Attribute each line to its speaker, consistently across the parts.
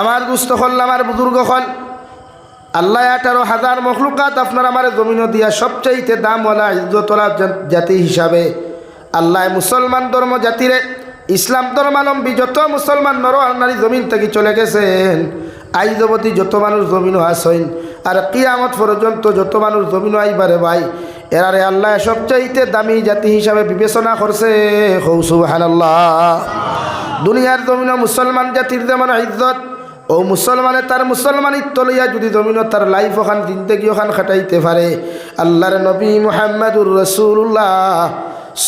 Speaker 1: আমার দুস্থ হল, আমার বুজুর্গ হল, আল্লাহ 18,000 মখলুকাত আপনার আমার জমিন দিয়া সবচাইতে দামওয়ালা ইজ্জতওয়ালা জাতি হিসাবে আল্লাহ মুসলমান ধর্ম জাতিরে, ইসলাম ধর্মাবলম্বী যত মুসলমান নর আর নারী জমিন থেকে চলে গেছেন, আইজ অবধি যত মানুষ জমিনও আসেন আর কিয়ামত পর্যন্ত যত মানুষ জমিনও আইবারে ভাই, এরারে আল্লাহ সবচাইতে দামি জাতি হিসাবে বিবেচনা করছে। সুবহানাল্লাহ। দুনিয়ার জমিন মুসলমান জাতির যেমন ইজ্জত, ও মুসলমানে তার মুসলমানিত্ব লইয়া যদি জমিন তার লাইফ ওখান জিন্দেগি ওখান খাটাইতে পারে, আল্লাহর নবী মুহাম্মদুর রাসূলুল্লাহ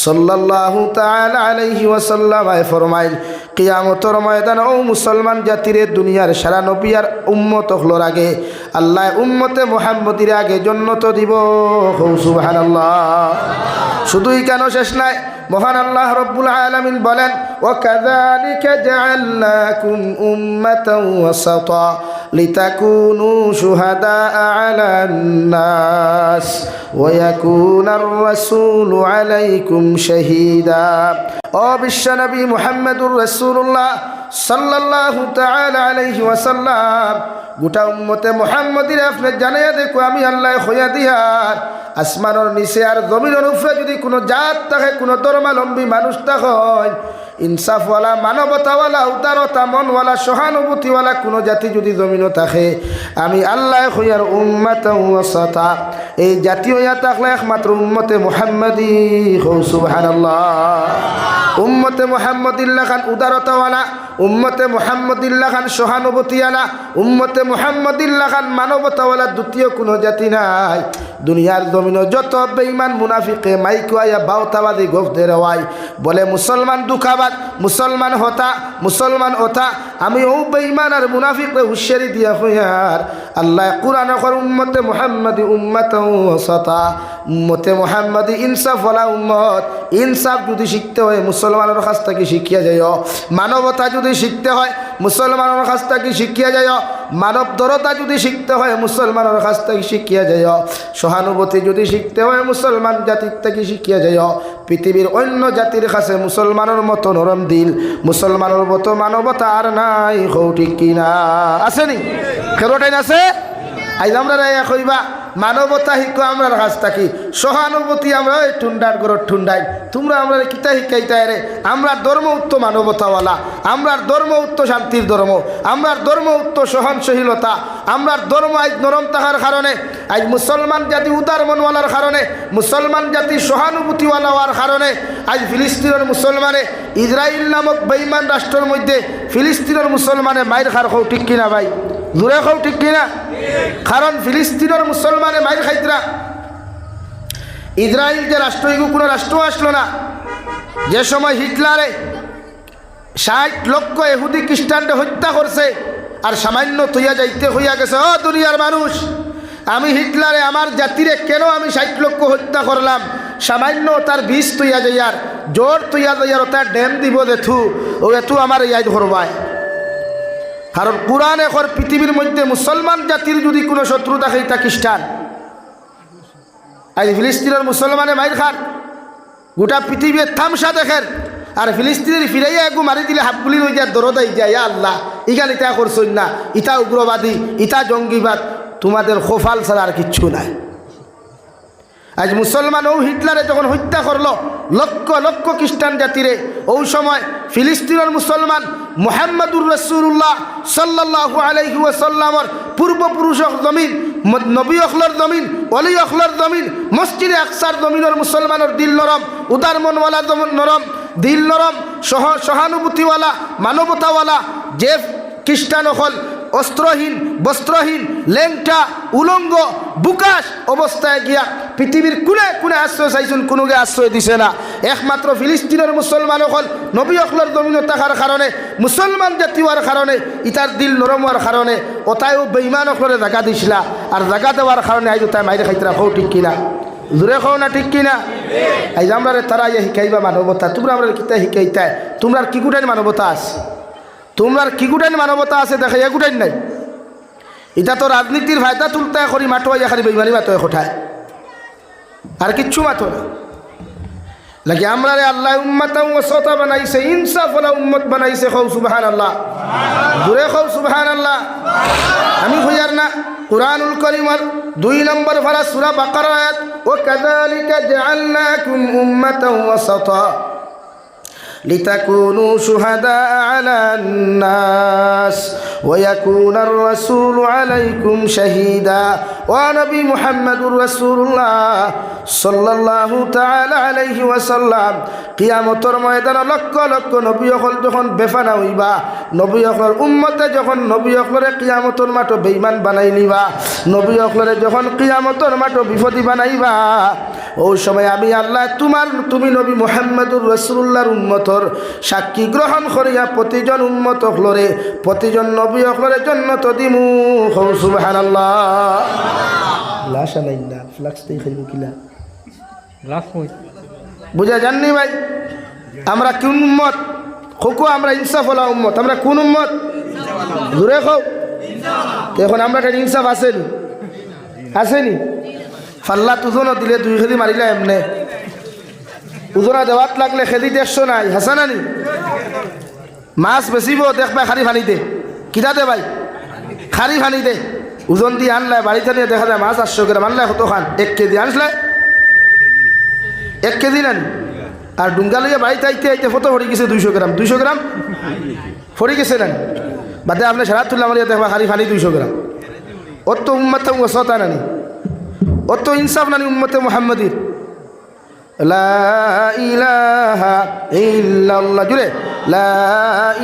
Speaker 1: সাল্লাল্লাহু তাআলা আলাইহি ওয়াসাল্লাম ফরমাইল, কিয়ামতের ময়দানে ও মুসলমান জাতিরে দুনিয়ার সারা নবী আর উম্মত হলোর আগে আল্লাহ উম্মতে মুহাম্মদির আগে জান্নাত দিব। সুবহানাল্লাহ। শুধুই কেন শেষ নাই, মহান আল্লাহ রব্বুল আলামিন বলেন, ওয়াকাযালিকা জাআলনাকুম উম্মাতান ওয়াসাতা লিতাকুনু শুহাদাআ আলান নাস ওয়া ইয়াকুনার রাসূলু আলাইকুম শাহীদা। ও বিশ্বনবী মুহাম্মদুর রাসূলুল্লাহ সাল্লাল্লাহু তাআলা আলাইহি ওয়াসাল্লাম, গোটা উম্মতে মুহাম্মদিরে আপনি জানাইয়া দেখো আমি আল্লাহ হইয়া দিয়ার আসমানের নিচে আর জমিনের উপরে যদি কোনো জাত থাকে, কোনো ধর্মাবলম্বী মানুষ থাকে, ইনসাফওয়ালা, মানবতাওয়ালা, উদারতা মনওয়ালা, সহানুভূতিওয়ালা কোনো জাতি যদি জমিনও থাকে, আমি আল্লাহ হইয়ার উম্মাতান ওয়াসাতা, এই জাতি হইয়া থাকলে একমাত্র উম্মতে মুহাম্মদি। সুবহানাল্লাহ। উম্মতে মুহাম্মদিল্লাহ খান উদারতাওয়ালা, উম্মতে মুহাম্মদিল্লাহ খান সহানুভূতিওয়ালা, উম্মতে মুহাম্মদিল্লাহ খান মানবতাওয়ালা দ্বিতীয় কোনো জাতি নাই। দুনিয়ার জমিনে যত বেঈমান মুনাফিকে মাইক আয়া বাউতাবাদী গফতে রওয়াই বলে মুসলমান দুঃখাবাদ, মুসলমান হতা, মুসলমান ওথা, আমি ও বেঈমান আর মুনাফিকরে হুঁশিয়ারি দিয়া হইয়ার আল্লাহ কুরআন কর উম্মতে মুহাম্মদি উম্মাতান ওয়াসাতা, উম্মতে মুহাম্মদি ইনসাফওয়ালা উম্মত। ইনসাফ যদি শিখতে হয় মুসলমানের কাছ থেকে শিখিয়া যায়, মানবতা যদি শিখতে হয় মুসলমানের কাছ থেকে শিখিয়া যায়, মানব দরতা যদি শিখতে হয় মুসলমানের কাছ থেকে শিখিয়া যায়, সহানুভূতি যদি শিখতে হয় মুসলমান জাতির থেকে শিখিয়া যায়। পৃথিবীর অন্য জাতির কাছে মুসলমানের মতো নরম দিল, মুসলমানের মতো মানবতা আর নাই। ঠিক কিনা? আসেনি? খেরোটাইন আছে? আজ আমরা কইবা মানবতা শিখো আমরার কাছ থাকি, সহানুভূতি আমরা ওই ঠুন্ডার গরর ঠুন্ডাই, তোমরা আমরা কিতা শিখাইতাই রে? আমরা ধর্ম উত্ত মানবতাওয়ালা, আমরা ধর্ম উত্ত শান্তির ধর্ম, আমরা ধর্ম উত্ত সহনশীলতা, আমরা ধর্ম আজ নরম থাকার কারণে, আজ মুসলমান জাতি উদার মনওয়ালার কারণে, মুসলমান জাতি সহানুভূতিওয়ালা হওয়ার কারণে আজ ফিলিস্তিনের মুসলমানে ইসরায়েল নামক বেঈমান রাষ্ট্রের মধ্যে ফিলিস্তিনের মুসলমানে মাইর খার খাও। ঠিক কিনা ভাই? জোরে খাও। ঠিক কিনা? কারণ ফিলিস্তিনের মুসলমানে মাইর খাইতরা, ইসরায়েল যে রাষ্ট্র এগু কোনো রাষ্ট্র আসলো না। যে সময় হিটলারে 60 লক্ষ ইহুদি খ্রিস্টানকে হত্যা করছে আর সামান্য তৈয়া যাইতে হইয়া গেছে, ও দুনিয়ার মানুষ, আমি হিটলারে আমার জাতিরে কেন আমি 60 লক্ষ হত্যা করলাম, সামান্য তার বিষ তৈয়া যাইয়ার জোর তৈয়া যাইয়ার তার ড্যাম দিব দেখু ও এতু আমার ইয়াদ করবায়। কারণ কোরআন এখন পৃথিবীর মধ্যে মুসলমান জাতির যদি কোনো শত্রু থাকে তা খ্রিস্টান। আজ ফিলিস্তিনের মুসলমানে মাইর খান, গোটা পৃথিবীর তামসা দেখেন, আর ফিলিস্তিনের ফিরাইয়া একটু মারি দিলে হাফগুলি হয়ে যায়, দরদাই যায়, আল্লাহ ইখান ইটা করছই না, ইটা উগ্রবাদী, ইটা জঙ্গিবাদ, তোমাদের খোফাল ছাড়া আর কিচ্ছু নাই। আজ মুসলমান ও হিটলারে যখন হত্যা করলো লক্ষ লক্ষ খ্রিস্টান জাতিরে, ওই সময় ফিলিস্তিনের মুসলমান মুহাম্মদুর রাসূলুল্লাহ সাল্লাল্লাহু আলাইহি ওয়াসাল্লামর পূর্বপুরুষক জমিন, নবী অখলর জমিন, অলি অখলর জমিন, মসজিদে আকসার জমিনের মুসলমানের দিল নরম, উদার মনওয়ালা নরম, দিল নরম, সহানুভূতিওয়ালা, মানবতাওয়ালা। যে খ্রিস্টান অখল অস্ত্রহীন, বস্ত্রহীন, লেংটা, উলঙ্গ, বুকাশ অবস্থায় গিয়া পৃথিবীর কোনে কোনে আশ্রয় চাইছেন, কোনোকে আশ্রয় দিছে না। একমাত্র ফিলিস্তিনের মুসলমান অকল নবী অকলর জমিনে থাকার কারণে, মুসলমান জাতি হওয়ার কারণে, ইতার দিল নরম হওয়ার কারণে ওটাইও বেঈমান অকলরে জায়গা দিছিলা, আর জায়গা দেওয়ার কারণে আইজ তাই মাইরে খাইতরা। হও ঠিক কিনা? জোরে খাও না? ঠিক কিনা? আইজ আমরা তারা ইয়ে শিখাইবা মানবতা, তোমরা আমরা কিতা শিখাইতাই? তোমরা কি গুটাই মানবতা আছে? তোমরা কি গুটাই মানবতা আছে? দেখা এগুটাই নাই। এটা তো রাজনীতির ফায়দা তুলতে করি মাঠোয়া খালি বেইমানি মাতো কোঠায়, আর কিচ্ছু মাতো না। লাগে আমরা রে আল্লাহ উম্মাতাও ওয়াসাতা বানাইছে, ইনসাফ ওয়ালা উম্মত বানাইছে। খাও সুবহানাল্লাহ, জোরে খাও সুবহানাল্লাহ। আমি হইয়ার না কুরআনুল কারীমের 2 নম্বর পারা সূরা বাকারা আয়াত, ওয়া কাযালিকা জাআলনাকুম উম্মাতাও ওয়াসাতা লিতাকুনু শুহাদা আলান নাস ওয়া ইয়াকুনার রাসূলু আলাইকুম শাহীদা। ওয়া নবী মুহাম্মদুর রাসূলুল্লাহ সাল্লাল্লাহু তাআলা আলাইহি ওয়াসাল্লাম কিয়ামতের ময়দানে লক্ষ লক্ষ নবী হল যখন বেফানা হইবা, নবী হলের উম্মতে যখন নবী হলরে কিয়ামতের মাঠে বেঈমান বানাই নিবা, নবী হলরে যখন কিয়ামতের মাঠে বিপদী বানাইবা, ওই সময় আমি আল্লাহ তুমি নবী মুহাম্মদুর রাসূলুল্লাহর উম্মতর সাক্ষী গ্রহণ করিয়া প্রতিজন উম্মত হলরে প্রতিজন নবী হলরে জান্নাত দিমু। সুবহানাল্লাহ। লাশা লাইলা ফ্লাক্স দেই খাইবো কিলা লাফ হই বুঝা জাননি ভাই? আমরা কোন উম্মত? খোকো আমরা ইনসাফ ওয়ালা উম্মত। আমরা কোন উম্মত? জোরে খাও এখন আমরা একটা ইনসাফ আসেনি, আসেনি? ফাল্লা তুজনও দিলে 2 খেদি মারিলা এমনে, উজনা দেওয়াত লাগলে খেদি 150 নাই, হাসানানি মাছ বেচিব দেখবা খারি ফানিতে, কিতাতে ভাই খারি ফানিতে ওজন দিয়ে আনলে বাড়িতে নিয়ে দেখা যায় মাছ 800 গ্রাম আনলে কত খান? 1 কেজি আনলে 1 কেজি নানি, আর ডুঙ্গা লইয়া বাড়িতে আইতে আইতে কত ফড়ি গেছে? 200 গ্রাম 200 গ্রাম ফড়ি গেছে নানি। বাদে আপনি সারা তুললা মারিয়া দেখবা খারি ফানি 200 গ্রাম। অত উম্মতে ওয়াসাতা নানি, অত ইনসাফ নানি উম্মতে মুহাম্মাদির। লা ইলাহা ইল্লাল্লাহ, জুড়ে লা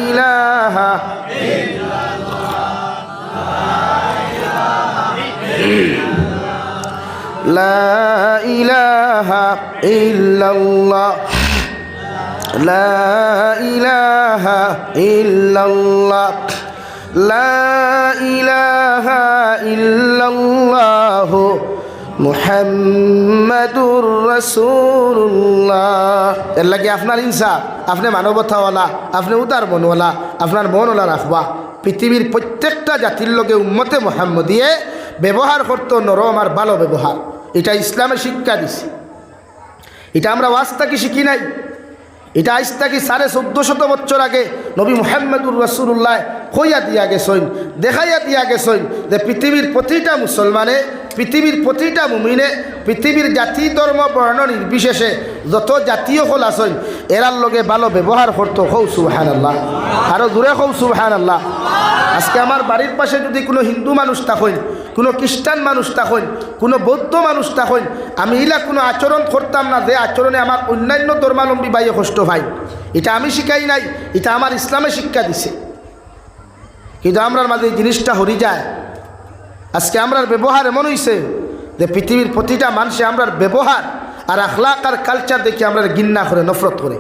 Speaker 1: ইলাহা লা ইলাহা ইল্লাল্লাহ, লা ইলাহা ইল্লাল্লাহ, লা ইলাহা ইল্লাল্লাহ মুহাম্মাদুর রাসূলুল্লাহ। এর লাগে আপনার ইনসাফ, আপনি মানবতাওয়ালা, আপনি উদার মনওয়ালা, আপনার মনওয়ালা রাখবা। পৃথিবীর প্রত্যেকটা জাতির লোকে উম্মতে মুহাম্মদিয়ে ব্যবহার করতো নরম আর ভালো ব্যবহার। এটা ইসলামে শিক্ষা দিছে, এটা আমরা ওয়াজ থেকে শিখি নাই। এটা আজ থেকে 1450 বছর আগে নবী মুহাম্মদুর রাসূলুল্লাহ কইয়া দিয়া গেছেন, দেখাইয়া দিয়া গেছেন যে পৃথিবীর প্রতিটা মুসলমানে, পৃথিবীর প্রতিটা মুমিনে, পৃথিবীর জাতি ধর্ম বর্ণ নির্বিশেষে যত জাতীয় হল আছেন এরার লগে ভালো ব্যবহার করতো। হৌ সুবহানাল্লাহ, আরও দূরে হৌ সুবহানাল্লাহ। আজকে আমার বাড়ির পাশে যদি কোনো হিন্দু মানুষ থাকেন, কোনো খ্রিস্টান মানুষ থাকেন, কোনো বৌদ্ধ মানুষ থাকেন, আমি ইলা কোনো আচরণ করতাম না যে আচরণে আমার অন্যান্য ধর্মাবলম্বী বাইয়ে কষ্ট ভাই। এটা আমি শিখাই নাই, এটা আমার ইসলামে শিক্ষা দিছে। কিন্তু আমরার মাঝে এই জিনিসটা হরি যায়। আজকে আমরার ব্যবহার এমন হইছে যে পৃথিবীর প্রতিটা মানুষে আমরার ব্যবহার আর আখলাক আর কালচার দেখে আমরা ঘৃণা করে, নফরত করে।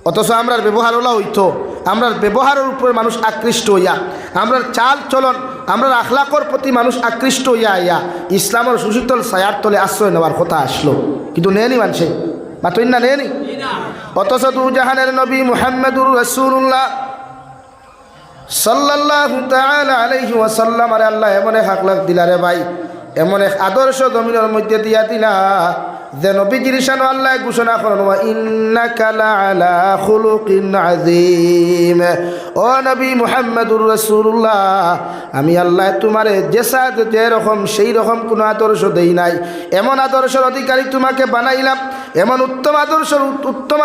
Speaker 1: অথচ আমরার ব্যবহার ওলা হইতো, আমরার ব্যবহারের উপরে মানুষ আকৃষ্ট হইয়া, আমরার চাল চলন, আমরার আখলাকর প্রতি মানুষ আকৃষ্ট হইয়া আইয়া ইসলামের সুশীতল ছায়ার তলে আশ্রয় নেওয়ার কথা আসলো। কিন্তু নেয়নি মানুষে, মাতই না নেয়নি। অথচ দুজাহানের নবী মুহাম্মদুর রাসূলুল্লাহ সাল্লাল্লাহু তাআলা আলাইহি ওয়াসাল্লাম আরে আল্লাহ এমন এক আখলাক দিলা রে ভাই, এমন এক আদর্শ জমিনের মধ্যে দিয়া দিলা যে নবীজির শান আল্লাহ ঘোষণা করেন ওয়া ইন্নাকা লাআলা খুলুকিন আযীম। ও নবী মুহাম্মদুর রাসূলুল্লাহ, আমি আল্লাহ তোমারে যে রকম সেই রকম কোনো আদর্শ দেই নাই, এমন আদর্শের অধিকারী তোমাকে বানাইলাম, এমন উত্তম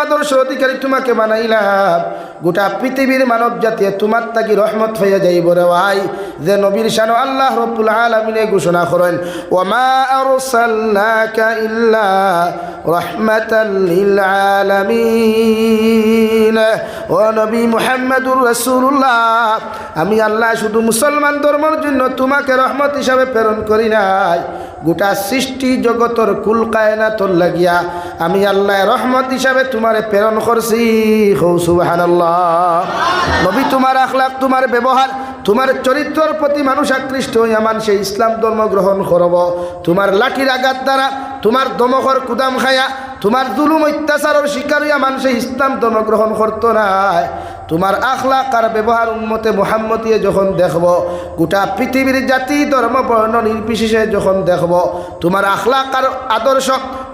Speaker 1: আদর্শের অধিকারী তোমাকে বানাইলাম গোটা পৃথিবীর মানব জাতি তোমার তাকি রহমত হয়ে যাইব রে ভাই। যে নবীর শান আল্লাহ রাব্বুল আলামিনে ঘোষণা করেন ওয়া মা আরসালনাকা ইল্লা রাহমাতাল লিল আলামিন। ও নবী মুহাম্মদুর রাসূলুল্লাহ, আমি আল্লাহ শুধু মুসলমান ধর্মের জন্য তোমাকে রহমত হিসাবে প্রেরণ করি নাই, গোটা সৃষ্টি জগতর কুল কায়নাতর লাগিয়া আমি আল্লাহ রহমত হিসাবে তোমারে প্রেরণ করছি। সুবহানাল্লাহ। নবী তোমার আখলাক, তোমার ব্যবহার, তোমার চরিত্রের প্রতি মানুষ আকৃষ্ট হইয়া মানুষে ইসলাম ধর্ম গ্রহণ করব। তোমার লাঠির আঘাত দ্বারা, তোমার দমকর কুদাম খায়া, তোমার জুলুম অত্যাচারের শিকার হইয়া মানুষে ইসলাম ধর্ম গ্রহণ করতো না। তোমার আখলাক আর ব্যবহার উম্মতে মুহাম্মদিয়ে যখন দেখব, গোটা পৃথিবীর জাতি ধর্ম বর্ণ নির্বিশেষে যখন দেখব তোমার আখলাক আর আদর্শ,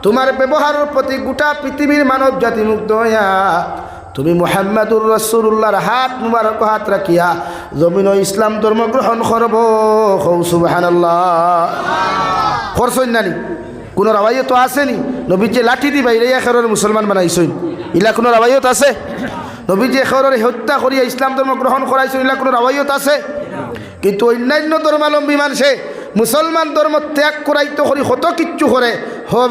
Speaker 1: তোমার ব্যবহারের প্রতি গোটা পৃথিবীর মানব জাতি মুগ্ধ হইয়া তুমি মুহাম্মাদুর রাসূলুল্লাহর হাত মুবারক হাত রাখিয়া জমিন ও ইসলাম ধর্ম গ্রহণ করব। সুবহানাল্লাহ। করছই নানি? কোনো রাবাইয়ত আসেনি? নবী যে লাঠি দি বাইরে এখরের মুসলমান বানাইছই, ইলা কোনো রাবাইয়ত আছে? নবী যে এখরের হত্যা করিয়া ইসলাম ধর্ম গ্রহণ করাইছই, ইলা কোনো রাবাইয়ত আছে? কিন্তু অন্যান্য ধর্মাবলম্বী মানুষে মুসলমান ধর্ম ত্যাগ করাইতে করি কত কিচ্ছু করে,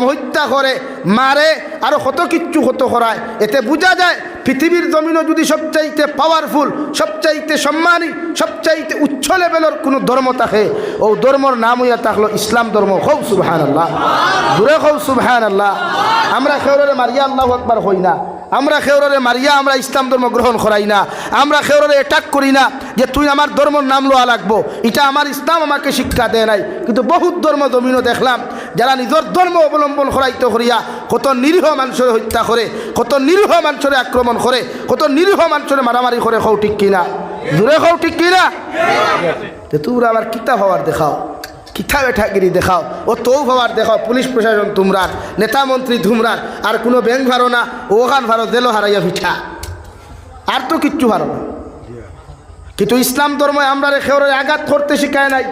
Speaker 1: হত্যা করে, মারে, আরো কত কিচ্ছু কত করায়। এতে বোঝা যায় পৃথিবীর জমিনও যদি সবচাইতে পাওয়ারফুল, সবচাইতে সম্মানী, সবচাইতে উচ্চ লেভেলের কোনো ধর্ম থাকে, ও ধর্মর নাম হইয়া থাকলো ইসলাম ধর্ম। খুব সুবহানাল্লাহ, জোরে খুব সুবহানাল্লাহ। আমরা খেউরে মারিয়া আল্লাহু আকবার হই না, আমরা খেউরে মারিয়া আমরা ইসলাম ধর্ম গ্রহণ করাই না, আমরা খেউরে অ্যাটাক করি না যে তুই আমার ধর্মর নাম লওয়া লাগবো, এটা আমার ইসলাম আমাকে শিক্ষা দেয় নাই। কিন্তু বহুত ধর্ম জমিনও দেখলাম যারা নিজের ধর্ম অবলম্বন করাইতে করিয়া কত নিরীহ মানুষের হত্যা করে, কত নিরীহ মানুষের আক্রমণ করে, কত নিরীহ মানুষের মারামারি করে। খাও ঠিক কিনা? জোরে খাও ঠিক কিনা? তোমরা আবার কিতাব হওয়ার দেখাও, কিথা বেঠাগিরি দেখাও, ও তৌ হওয়ার দেখাও। পুলিশ প্রশাসন তোমরা, নেতা মন্ত্রী তোমরা, আর কোনো ব্যাংক ভারো না, ওখান ভারো জেলো হারাইয়া পিঠা, আর তো কিচ্ছু ভারো না। কিন্তু ইসলাম ধর্ম আমরা খেউরে আঘাত করতে শিখায় নাই।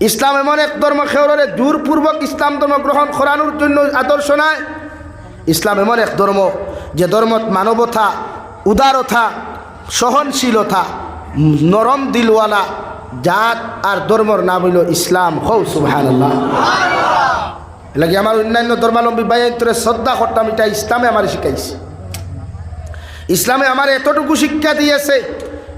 Speaker 1: ইসলাম এমন এক ধর্ম খেউরে জোরপূর্বক ইসলাম ধর্ম গ্রহণ করানোর জন্য আদর্শ নয়। ইসলাম এমন এক ধর্ম যে ধর্মত মানবতা, উদারতা, সহনশীলতা, নরম দিলওয়ালা জাত আর ধর্মর নাম হইল ইসলাম। হৌ সুবহানাল্লাহ। লাগে আমার অন্যান্য ধর্মাবলম্বী বাইরে শ্রদ্ধা করতাম, এটা ইসলামে আমার শিখাইছে। ইসলামে আমার এতটুকু শিক্ষা দিয়েছে,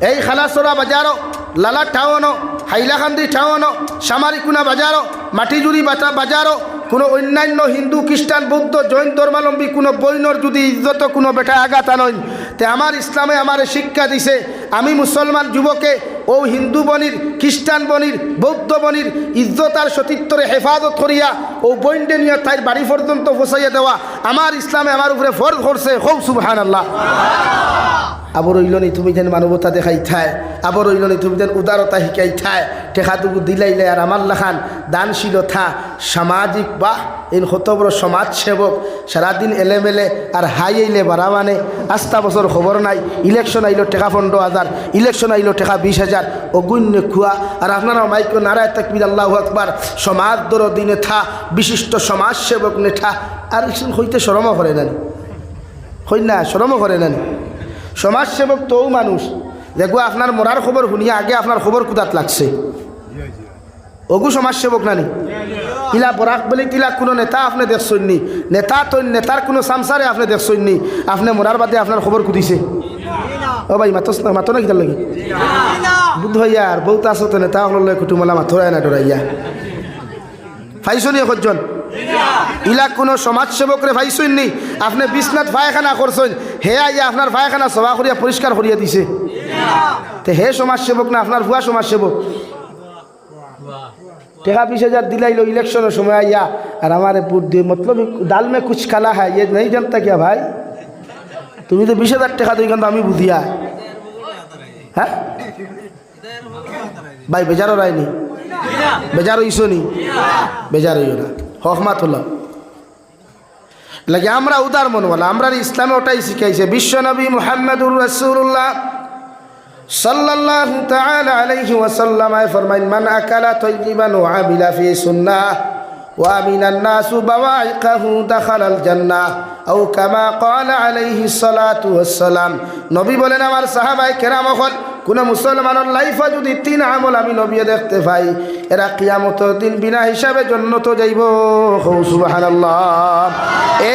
Speaker 1: এই খালাসরা বাজারও, লালা টাউনও, হাইলাকান্দি টাউনও, সামারিকুনা বাজারও, মাটিজুরি বাজারও কোনো অন্যান্য হিন্দু, খ্রিস্টান, বৌদ্ধ, জৈন ধর্মাবলম্বী কোনো বৈনর যদি ইজ্জত কোনো বেটা আঘাত আনয়, তে আমার ইসলামে আমার শিক্ষা দিছে আমি মুসলমান যুবকে ও হিন্দু বনির, খ্রিস্টান বনির, বৌদ্ধ বনির ইজ্জত আর সতীত্বরে হেফাজত করিয়া ও বৈন্ডে নিয়ে তাই বাড়ি পর্যন্ত পৌঁছাইয়া দেওয়া আমার ইসলামে আমার উপরে ফরজ করছে। খুব সুবহানাল্লাহ। আবার রইলনি তুমি যেন মানবতা দেখাই থায়, আবার রইলনি তুমি যেন উদারতা শিকাই থায়, টেকাটুকু দিলাইলে আর আমার লাখান দানশীলতা, সামাজিক বা এই কত বড় সমাজসেবক সারাদিন এলেমেলে আর হাই আইলে বাড়াবানে, আস্তা বছর খবর নাই, ইলেকশন আইলো টেকা 15,000, ইলেকশন আইলো টেকা 20,000, অগুণ্য খুয়া। আর আপনারা মাইক নারায় তাকবীর আল্লাহু আকবার, সমাজ দরদি নেতা, বিশিষ্ট সমাজসেবক নেতা, আর হইতে শরমও করে নেন, হই না শরমও করে নেন। সমাজসেবক তো মানুষ দেখবো আপনার মরার খবর শুনিয়া আগে আপনার খবর কুদাত লাগছে, ওগু সমাজসেবক নানি। ইলা বরাক বলে কিলা কোনো নেতা আপনি দেখছেন নি, নেতা তো নেতার কোনো সামসারে আপনি দেখছেন নি, আপনি মরার বাদে আপনার খবর কুদিছে। ও ভাই মাতো মাতো না কিতার লাগে বুদ্ধ হইয়া আর বহুত আছো তো নেতা হল কুটুমলা মাথরায় না ডরাইয়া ফাইছনি একজন ইলা কোনো সমাজসেবকরে ভাইছুন নি, আপনি বিছনাথ পায়খানা করছেন, হে আইয়া আপনার পায়খানা সভা করিয়া পরিষ্কার করিয়া দিছে, তে হে সমাজসেবক না আপনার ভুয়া সমাজসেবক? টেকা 20,000 দিলাইলো ইলেকশনের সময় আইয়া আর আমার ভোট দিয়ে মতলব ডাল মে কুছ খালা হয় ये नहीं जानता क्या भाई, তুমি তো 20,000 টাকা দিই কিন্তু আমি বুঝিয়া। হ্যাঁ ভাই বেজারও রায়নি, বেজারও ইসনি, বেজারও না হকমাত হল লাগে। আমরা উদার মনওয়ালা, আমরা ইসলামে ওটাই শিখাইছে। বিশ্ব নবী মুহাম্মদুর রাসূলুল্লাহ সাল্লাল্লাহু তাআলা আলাইহি ওয়াসাল্লাম ফরমাইন মান আকালা তাইয়িবান ওয়া আমিলা ফি সুন্নাহ ওয়া আমিনান নাসু বাওয়াইকাহু দাখালাল জান্নাহ আও কামা ক্বালা আলাইহি সালাতু ওয়াসসালাম। নবী বলেন আমার সাহাবায়ে কেরাম হল কোন মুসলমানের লাইফে যদি 3 আমল আমি নবী দেখতে পাই, এরা কিয়ামতের দিন বিনা হিসাবে জান্নাত যাইব। সুবহানাল্লাহ।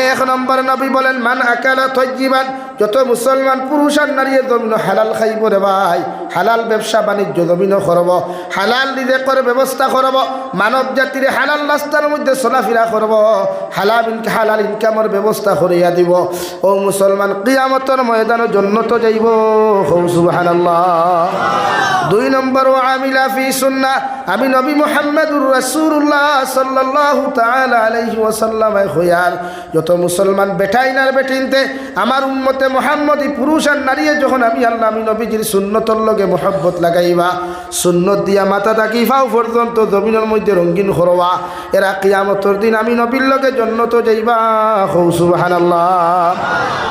Speaker 1: 1 নম্বর নবী বলেন মান আকালা তাইয়িবান, যত মুসলমান পুরুষ আর নারী জমিন হালাল খাইব রে ভাই, হালাল ব্যবসা বাণিজ্য জমিন করব, হালাল রিজিকের ব্যবস্থা করব, মানব জাতির হালাল রাস্তার মধ্যে চলাফেরা করব, হালাল ইনকামের ব্যবস্থা করিয়া দিব, ও মুসলমান কিয়ামতের ময়দানে জান্নাত যাইব। সুবহানাল্লাহ। 2 নম্বর ওয়া আমিলা ফি সুন্নাহ, আমি নবী মুহাম্মদুর রাসূলুল্লাহ সাল্লাল্লাহু তাআলা আলাইহি ওয়াসাল্লাম হইয়ার যত মুসলমান বেটাইনার বেটিনতে আমার উম্মতে মুহাম্মদী পুরুষ আর নারী যখন আমি আল্লাহ আমি নবীজির সুন্নতর লগে মুহাব্বত লাগাইবা সুন্নত দিয়া মাথা থাকি ফাও পর্যন্ত জমিনের মধ্যে রঙিন করবা এরা কিয়ামতের দিন আমি নবীর লগে জান্নাত যাইবা হৌ সুবহানাল্লাহ।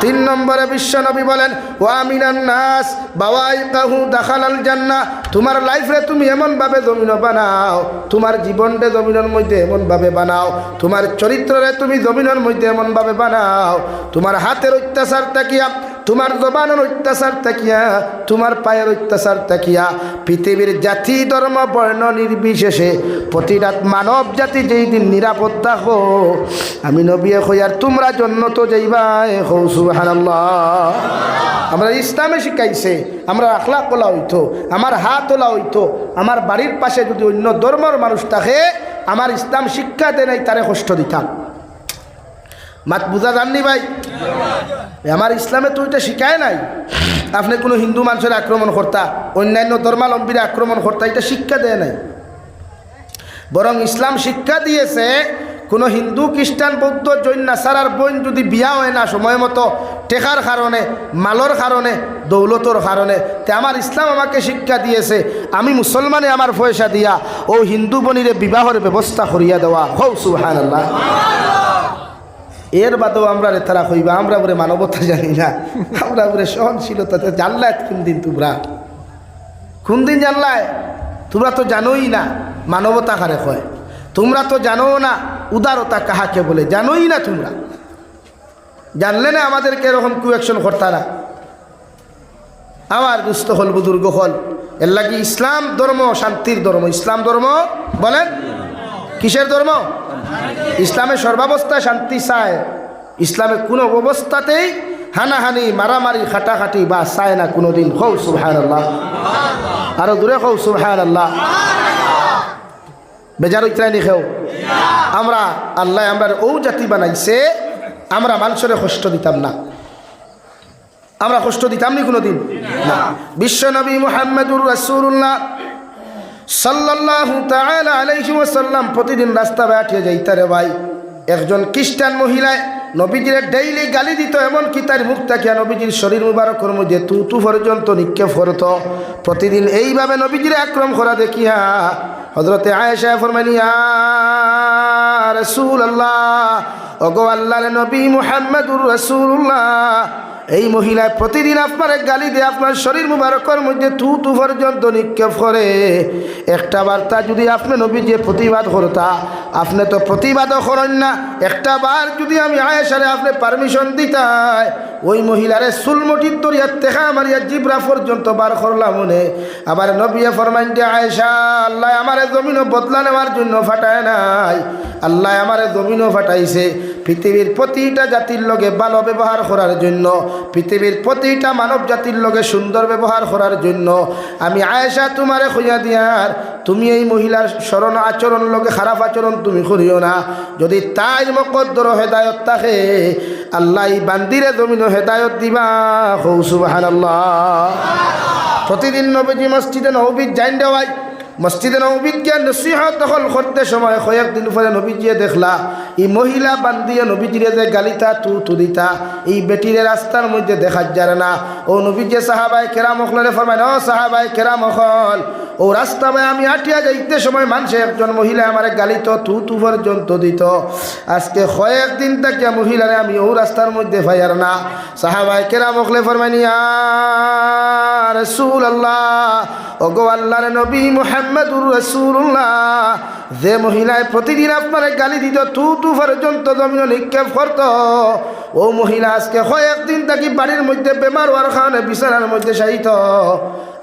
Speaker 1: 3 নম্বরে বিশ্ব নবী বলেন ওয়া মিনান নাস বাওয়াইকাহু দাখালাল জান্নাহ তোমার লাইফে তুমি এমন ভাবে জমিন বানাও তোমার জীবনটা জমিনের মধ্যে এমন ভাবে বানাও তোমার চরিত্ররে তুমি জমিনের মধ্যে এমন ভাবে বানাও তোমার হাতের অত্যাচার তাকিয়া তোমার জবানের অত্যাচার তাকিয়া তোমার পায়ের অত্যাচার তাকিয়া পৃথিবীর জাতি ধর্ম বর্ণ নির্বিশেষে প্রতিটা মানব জাতি যেই দিন নিরাপদ থাকো আমি নবী কইয়ার তোমরা জান্নাত যাইবাই হৌ সুবহানাল্লাহ। আমরা ইসলামে শিখাইছে আমরা আখলাক ওলা হইতো আমার হাত ওলা হইতো আমার বাড়ির পাশে যদি অন্য ধর্মের মানুষ থাকে আমার ইসলাম শিক্ষা দেয় নাই তারে কষ্ট দিতাম মাত বুঝা জাননি ভাই আমার ইসলামে তো এটা শিখায় নাই আপনি কোনো হিন্দু মানুষের আক্রমণ করতা অন্যান্য ধর্মাবলম্বীর আক্রমণ করতা এটা শিক্ষা দেয় নাই বরং ইসলাম শিক্ষা দিয়েছে কোনো হিন্দু খ্রিস্টান বৌদ্ধ জৈন নাসারার বোন যদি বিয়া হয় না সময় মতো টেকার কারণে মালর কারণে দৌলতর কারণে তে আমার ইসলাম আমাকে শিক্ষা দিয়েছে আমি মুসলমানে আমার পয়সা দিয়া ও হিন্দু বনিরে বিবাহের ব্যবস্থা করিয়া দেওয়া হৌ সুবহানাল্লাহ। এর বাদেও আমরা তারা কইবা আমরা বলে মানবতা জানি না আমরা বলে সহনশীলতাতে জানলায় কোন দিন জানলায় তোমরা তো জানোই না মানবতা কারে কয় তোমরা তো জানো না উদারতা কাহাকে বলে জানোই না তোমরা জানলে না আমাদেরকে এরকম কুয়েকশন করতা না আমার দুস্থ হল বুজুর্গ হল এর লাগি ইসলাম ধর্ম শান্তির ধর্ম ইসলাম ধর্ম বলেন কিসের ধর্ম ইসলামে সর্বাবস্থায় শান্তি চায় ইসলামে কোনো অবস্থাতেই হানাহানি মারামারি খাটাখাটি বা চায় না কোনোদিন হৌ সুবহানাল্লাহ আরো দূরে হৌ সুবহানাল্লাহ বেজার ইত্রানি খেও আমরা আল্লাহ আমরা ও জাতি বানাইছে আমরা মানুষের কষ্ট দিতাম না আমরা কষ্ট দিতাম নি কোনোদিন না। বিশ্ব নবী মুহাম্মদুর রাসূলুল্লাহ সাল্লাল্লাহু তাআলা আলাইহি ওয়াসাল্লাম প্রতিদিন রাস্তা বাটিয়ে যাইতারে ভাই একজন খ্রিস্টান মহিলায় নবীজির ডেইলি গালি দিত এমনকি তার মুখ থেকে নবীজির শরীর মুবারকের মধ্যে তু পর্যন্ত নিক্ষেপ করত প্রতিদিন এইভাবে নবীজির আক্রমণ করা দেখিয়া হযরতে আয়েশা ফরমাইলেন ইয়া রাসূলুল্লাহ ওগো আল্লাহর নবী মুহাম্মদুর রাসূলুল্লাহ এই মহিলা প্রতিদিন আপনার গালি দিয়ে আপনার শরীর মুবারকের মধ্যে তু পর্যন্ত নিক্ষেপ করে একটা বার্তা যদি আপনি নবী যে প্রতিবাদ করতা আপনি তো প্রতিবাদও করেন না একটা বার যদি আমি আয়েশারে আপনি পারমিশন দিতাই ওই মহিলারে চুলমটির দরিয়া দেখা মারিয়া জিব্রা পর্যন্ত বার করলাম মনে আবার নবী ফরমাইন যে আয়েশা আল্লাহ আমারে জমিনও বদলা নেওয়ার জন্য ফাটায় নাই আল্লাহ আমারে জমিনও ফাটাইছে পৃথিবীর প্রতিটা জাতির লগে ভালো ব্যবহার করার জন্য পৃথিবীর প্রতিটা মানব জাতির লগে সুন্দর ব্যবহার করার জন্য আমি আয়েশা তোমারে খুঁজা দিয়ার তুমি এই মহিলার স্মরণ আচরণ লগে খারাপ আচরণ তুমি করিও না যদি তাই মকদ্দর হেদায়ত থাকে আল্লাহ বান্দিরে জমিনও হেদায়ত দিবা হৌ সুবহানাল্লাহ। প্রতিদিন নবীজি মসজিদে নববীত যাইন দেওয়াই মসজিদে নববীকে নসিহত দখল করতে সময় কয়েকদিন পরে নবীজিয়ে দেখলা এই মহিলা বান্দিয়ে নবীজিরে যে গালিতা তু দিতা এই বেটিরে রাস্তার মধ্যে দেখা যায় না ও নবীজি সাহাবায়ে কেরাম হলরে ফরমায় ও সাহাবায়ে কেরাম হল ও রাস্তা ভাই আমি আটিয়া যাইতে সময় মানুষে একজন মহিলা আমার গালিত তু পর্যন্ত দিত আজকে কয়েকদিন থেকে মহিলারে আমি ও রাস্তার মধ্যে ফাইয়ার না সাহাবায়ে কেরাম হলরে ফরমায় ইয়া রাসূলুল্লাহ ওগো আল্লাহর নবী মুহাম্মদুর রাসূলুল্লাহ যে মহিলায় প্রতিদিন আপনার গালি দিত তু পর্যন্ত জমিন নিক্ষেপ করত ও মহিলা আজকে কয়েকদিন থাকি বাড়ির মধ্যে বেমার হওয়ার কারণে বিছানার মধ্যে শায়িত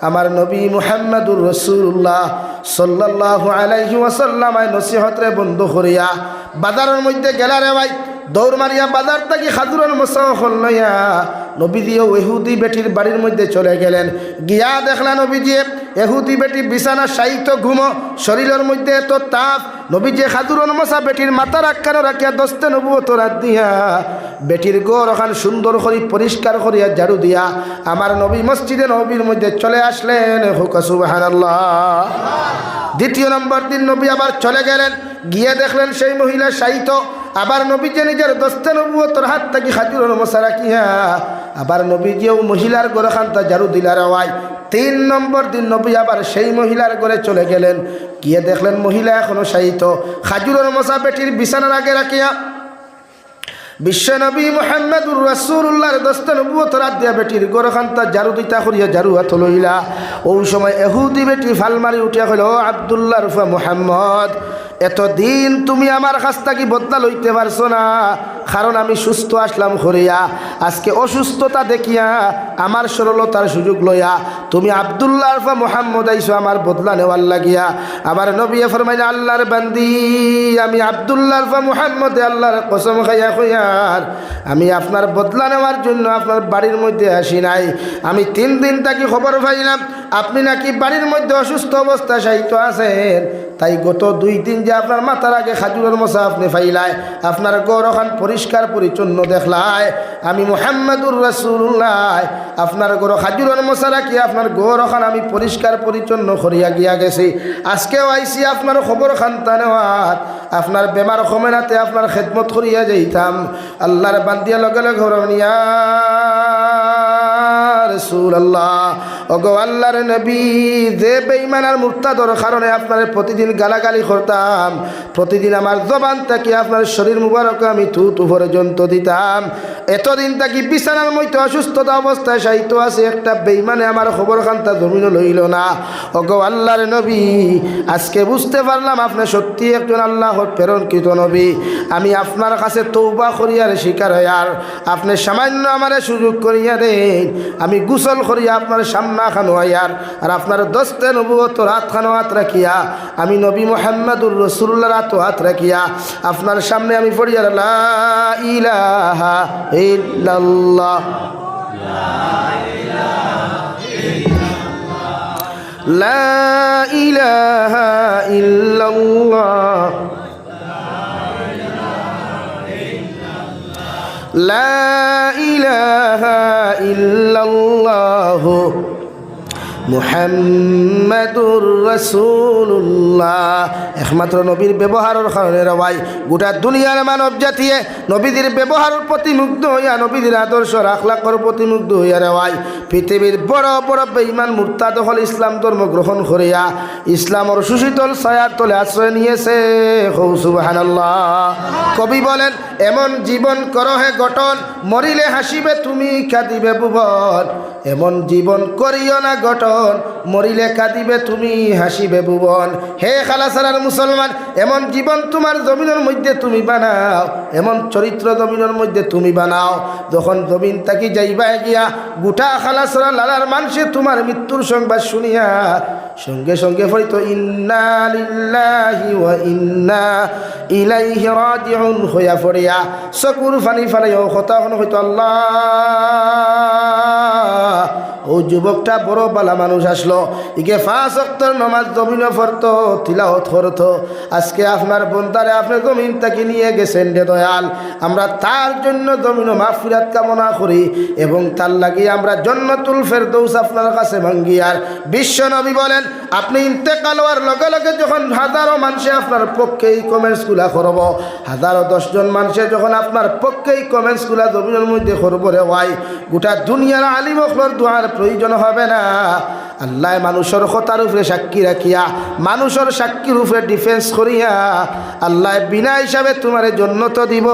Speaker 1: আমার নবী মুহাম্মদুর রাসূলুল্লাহ সাল্লাল্লাহু আলাইহি ওয়াসাল্লাম নসিহতরে বন্ধ করিয়া বাজারের মধ্যে গেলারে ভাই দৌড় মারিয়া বাজার থেকে খাজুরের মোসাফল লইয়া নবীজিও ইহুদি বেটির বাড়ির মধ্যে চলে গেলেন গিয়া দেখলা নবীজি ইহুদি বেটি বিছানা শায়িত ঘুমো শরীরের মধ্যে এত তাপ নবীজি খাজুরের মোসা বেটির মাথার আক্কানো রাখিয়া দস্তে নবুয়ত রাত দিয়া বেটির গোর ওখান সুন্দর করে পরিষ্কার করিয়া ঝাড়ু দিয়া আমার নবী মসজিদে নবীর মধ্যে চলে আসলেন হুকা সুবহানাল্লাহ। দ্বিতীয় নম্বর দিন নবী আবার চলে গেলেন, গিয়ে দেখলেন সেই মহিলা শায়িত। আবার নবীজি নিজের দস্তে নবুয়তর হাত থেকে খাজুরের মশা রাখিয়া আবার নবীজিও মহিলার ঘরে খান্তা ঝাড়ু দিলার আওয়ায়। 3 নম্বর দিন নবী আবার সেই মহিলার ঘরে চলে গেলেন, গিয়ে দেখলেন মহিলা এখনো শায়িত। খাজুরের মশা বেটির বিছানার আগে রাখিয়া বিশ্বনবী মুহাম্মদুর রাসূলুল্লাহর দস্তে নবুয়তর হাত দিয়া বেটির ঘরে খান্তা ঝাড়ু দিতা করিয়া ঝাড়ু হাত লইলা। ওই সময় এহুদি বেটি ফালমারি উঠিয়া কইল, ও আব্দুল্লাহ রুফা মুহাম্মদ, এতদিন তুমি আমার কাছ থেকে বদলা লইতে পারছো না, কারণ আমি সুস্থ আসলাম করিয়া। আজকে অসুস্থতা দেখিয়া আমার সরলতার সুযোগ লইয়া তুমি আব্দুল্লাহ রুফা মুহাম্মদ আইছো আমার বদলা নেওয়ার লাগিয়া। আবার নবী ফরমাইলেন, আল্লাহর বান্দি, আমি আব্দুল্লাহ রুফা মুহাম্মদ আল্লাহর কসম খাইয়া কইয়ার আমি আপনার বদলা নেওয়ার জন্য আপনার বাড়ির মধ্যে আসি নাই। আমি 3 দিন থাকি খবর পাইলাম আপনি নাকি বাড়ির মধ্যে অসুস্থ অবস্থায় শায়িত আছেন, তাই গত 2 দিন যে আপনার মাথার আগে খাজুরের মশা আপনি ফাইলায়, আপনার গৌরখান পরিষ্কার পরিচ্ছন্ন দেখলায়, আমি মুহাম্মদুর রাসূলুল্লাহ আপনার গৌর খাজুরের মশা রাখি আপনার গৌরখান আমি পরিষ্কার পরিচ্ছন্ন করিয়া গিয়া গেছি। আজকেও আইসি আপনার খবর খান্তা নেওয়ার, আপনার বেমার কমেনাতে আপনার খেদমত করিয়া যাইতাম। আল্লাহর বান্দিয়া লগে লগে ঘরনিয়া রাসূলুল্লাহ, ওগো আল্লাহর নবী, যে বেঈমান আর মুরতাদর কারণে আপনার প্রতিদিন গালাগালি করতাম, প্রতিদিন আমার জবান থেকে আপনার শরীর মুবারক আমি তু পর্যন্ত দিতাম, এতদিন থাকি বিছানার মধ্যে অসুস্থতা অবস্থায় শায়িত আছে, একটা বেঈমানে আমার খবর খান্তা জমিন লইল না। ওগো আল্লাহর নবী, আজকে বুঝতে পারলাম আপনি সত্যি একজন আল্লাহর প্রেরণকৃত নবী। আমি আপনার কাছে তওবা করিয়ার শিকার হইয়ার, আপনি সামান্য আমারে সুযোগ করিয়া দেন, আমি গোসল করিয়া আপনার সামনা খানো আয়ার, আর আপনার দস্তে নবুয়তর হাত খানো হাত রাখিয়া আমি নবী মুহাম্মদুর রাসূলুল্লাহর হাত রাখিয়া আপনার সামনে আমি পড়িয়া লা ইলাহা ইল্লাল্লাহ লা ইলাহা ইল্লাল্লাহ লা ইলাহা ইল্লাল্লাহ মুহাম্মাদুর রাসূলুল্লাহ। একমাত্র নবীর ব্যবহারের কারণে রবাই গোটা দুনিয়ার মানব জাতিয়ে নবীদের ব্যবহারের প্রতি মুগ্ধ হইয়া, নবীদের আদর্শ আখলাকের প্রতি মুগ্ধ হইয়া রবাই পৃথিবীর বড় বড় বেঈমান মুরতাদ হল ইসলাম ধর্ম গ্রহণ করিয়া ইসলামের সুশীতল ছায়ার তলে আশ্রয় নিয়েছে। সুবহানাল্লাহ। কবি বলেন, এমন জীবন করো হে গঠন, মরিলে হাসিবে তুমি কাঁদিবে ভুবন। এমন জীবন করিও না গঠন, মরিলে কাঁদিবে তুমি হাসিবে ভুবন। হে খালাসারার মুসলমান, এমন জীবন তোমার জমিনের মধ্যে তুমি বানাও, এমন চরিত্র জমিনের মধ্যে তুমি বানাও, যখন জমিন তাকি যাইবা গিয়া গোটা খালাসারা লালার মানুষে তোমার মৃত্যুর সংবাদ শুনিয়া সঙ্গে সঙ্গে ফরিত ইন্না লিল্লাহি ওয়া ইন্না ইলাইহি রাজিউন হইয়া ফরিয়া চকুর ফানি ফালাইও কথা হয়তো আল্লাহ, ও যুবকটা বড় বালা মানুষ আসলো, ইকে 5 ওয়াক্তের নামাজ জমিনে পড়তো, তিলাওয়াত করতো, আজকে আপনার বন্দারে আপনি জমিন থেকে নিয়ে গেছেন রে দয়াল। আমরা তার জন্য জমিনে মাগফিরাত কামনা করি এবং তার লাগি আমরা জান্নাতুল ফেরদৌস আপনার কাছে মাঙ্গি। আর বিশ্ব নবী বলেন, আপনি ইন্তেকাল হওয়ার লগে লগে যখন হাজারো মানুষে আপনার পক্ষেই কমেন্টসগুলা করব, 1010 জন মানুষে যখন আপনার পক্ষেই কমেন্টসগুলা জমিনের মধ্যে করব রে ভাই, গোটা দুনিয়ার আলিম ওখলর দোয়ার প্রয়োজন হবে না। আল্লাহ মানুষের কথার উপরে সাক্ষী রাখিয়া, মানুষের সাক্ষীর উপরে ডিফেন্স করিয়া আল্লাহ বিনা হিসাবে তোমার জান্নাত দিব।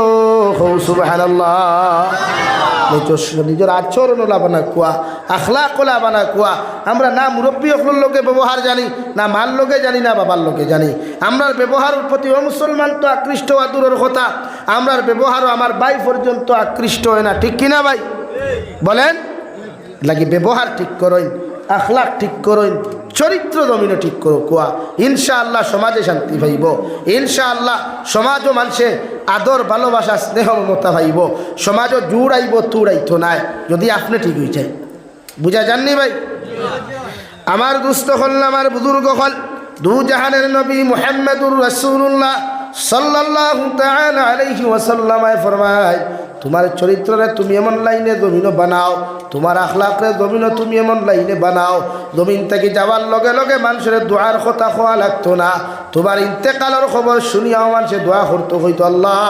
Speaker 1: সুবহানাল্লাহ। নিজের আচরণ লাভানা কুয়া, আখলাক লাভানা কুয়া। আমরা না মুরব্বী অকলের লোকে ব্যবহার জানি, না মার লোকে জানি, না বাবার লোকে জানি। আমরার ব্যবহারের প্রতি মুসলমান তো আকৃষ্ট হওয়া দূরের কথা, আমরার ব্যবহারও আমার ভাই পর্যন্ত আকৃষ্ট হয় না। ঠিক কিনা ভাই বলেন? লাগি ব্যবহার ঠিক করইন, আখলাক ঠিক করইন, চরিত্র জমিনে ঠিক করো কুয়া, ইনশাআল্লাহ সমাজে শান্তি পাইব, ইনশাআল্লাহ সমাজও মানুষে আদর ভালোবাসা স্নেহ মমতা পাইব, সমাজও জুড়াইব তুড়াইতো নাই যদি আপনি ঠিক হয়ে যায়। বুঝা যাননি ভাই? আমার দুস্থ হল, আমার বুজুর্গ হল, দু জাহানের নবী মুহাম্মদুর রাসূলুল্লাহ সাল্লাল্লাহু তাআলা আলাইহি ওয়াসাল্লাম ফরমায়, তোমার চরিত্রে তুমি এমন লাইনে জমিনও বানাও, তোমার আখলাকরে জমিনও তুমি এমন লাইনে বানাও জমিন থেকে যাওয়ার লগে লগে মানুষের দোয়ার কথা খোয়া লাগতো না। তোমার ইন্তেকালের খবর শুনিয়াও মানুষের দোয়া করতো, হইতো আল্লাহ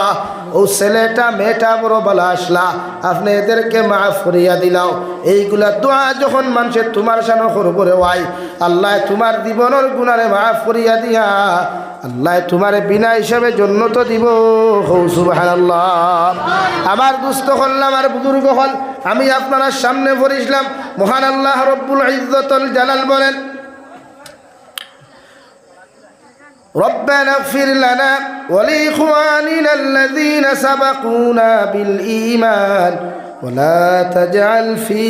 Speaker 1: ও ছেলেটা মেয়েটা বড় বালা আসলা, আপনি এদেরকে মাফ করিয়া দিলাও। এইগুলা দোয়া যখন মানুষের তোমার সামনে করবরে ওয়াই, আল্লাহ তোমার জীবনের গুণারে মাফ করিয়া দিয়া আল্লাহ তোমারে বিনা হিসাবে জান্নাত দিব। সুবহানাল্লাহ। আমার দুস্থ হল, আমার বুজুর্গ হল, আমি আপনার সামনে পড়িলাম, মহান আল্লাহ রব্বুল ইজ্জতুল জালাল বলেন, ربنا اغفر لنا ولإخواننا الذين سبقونا بالإيمان ولا تجعل في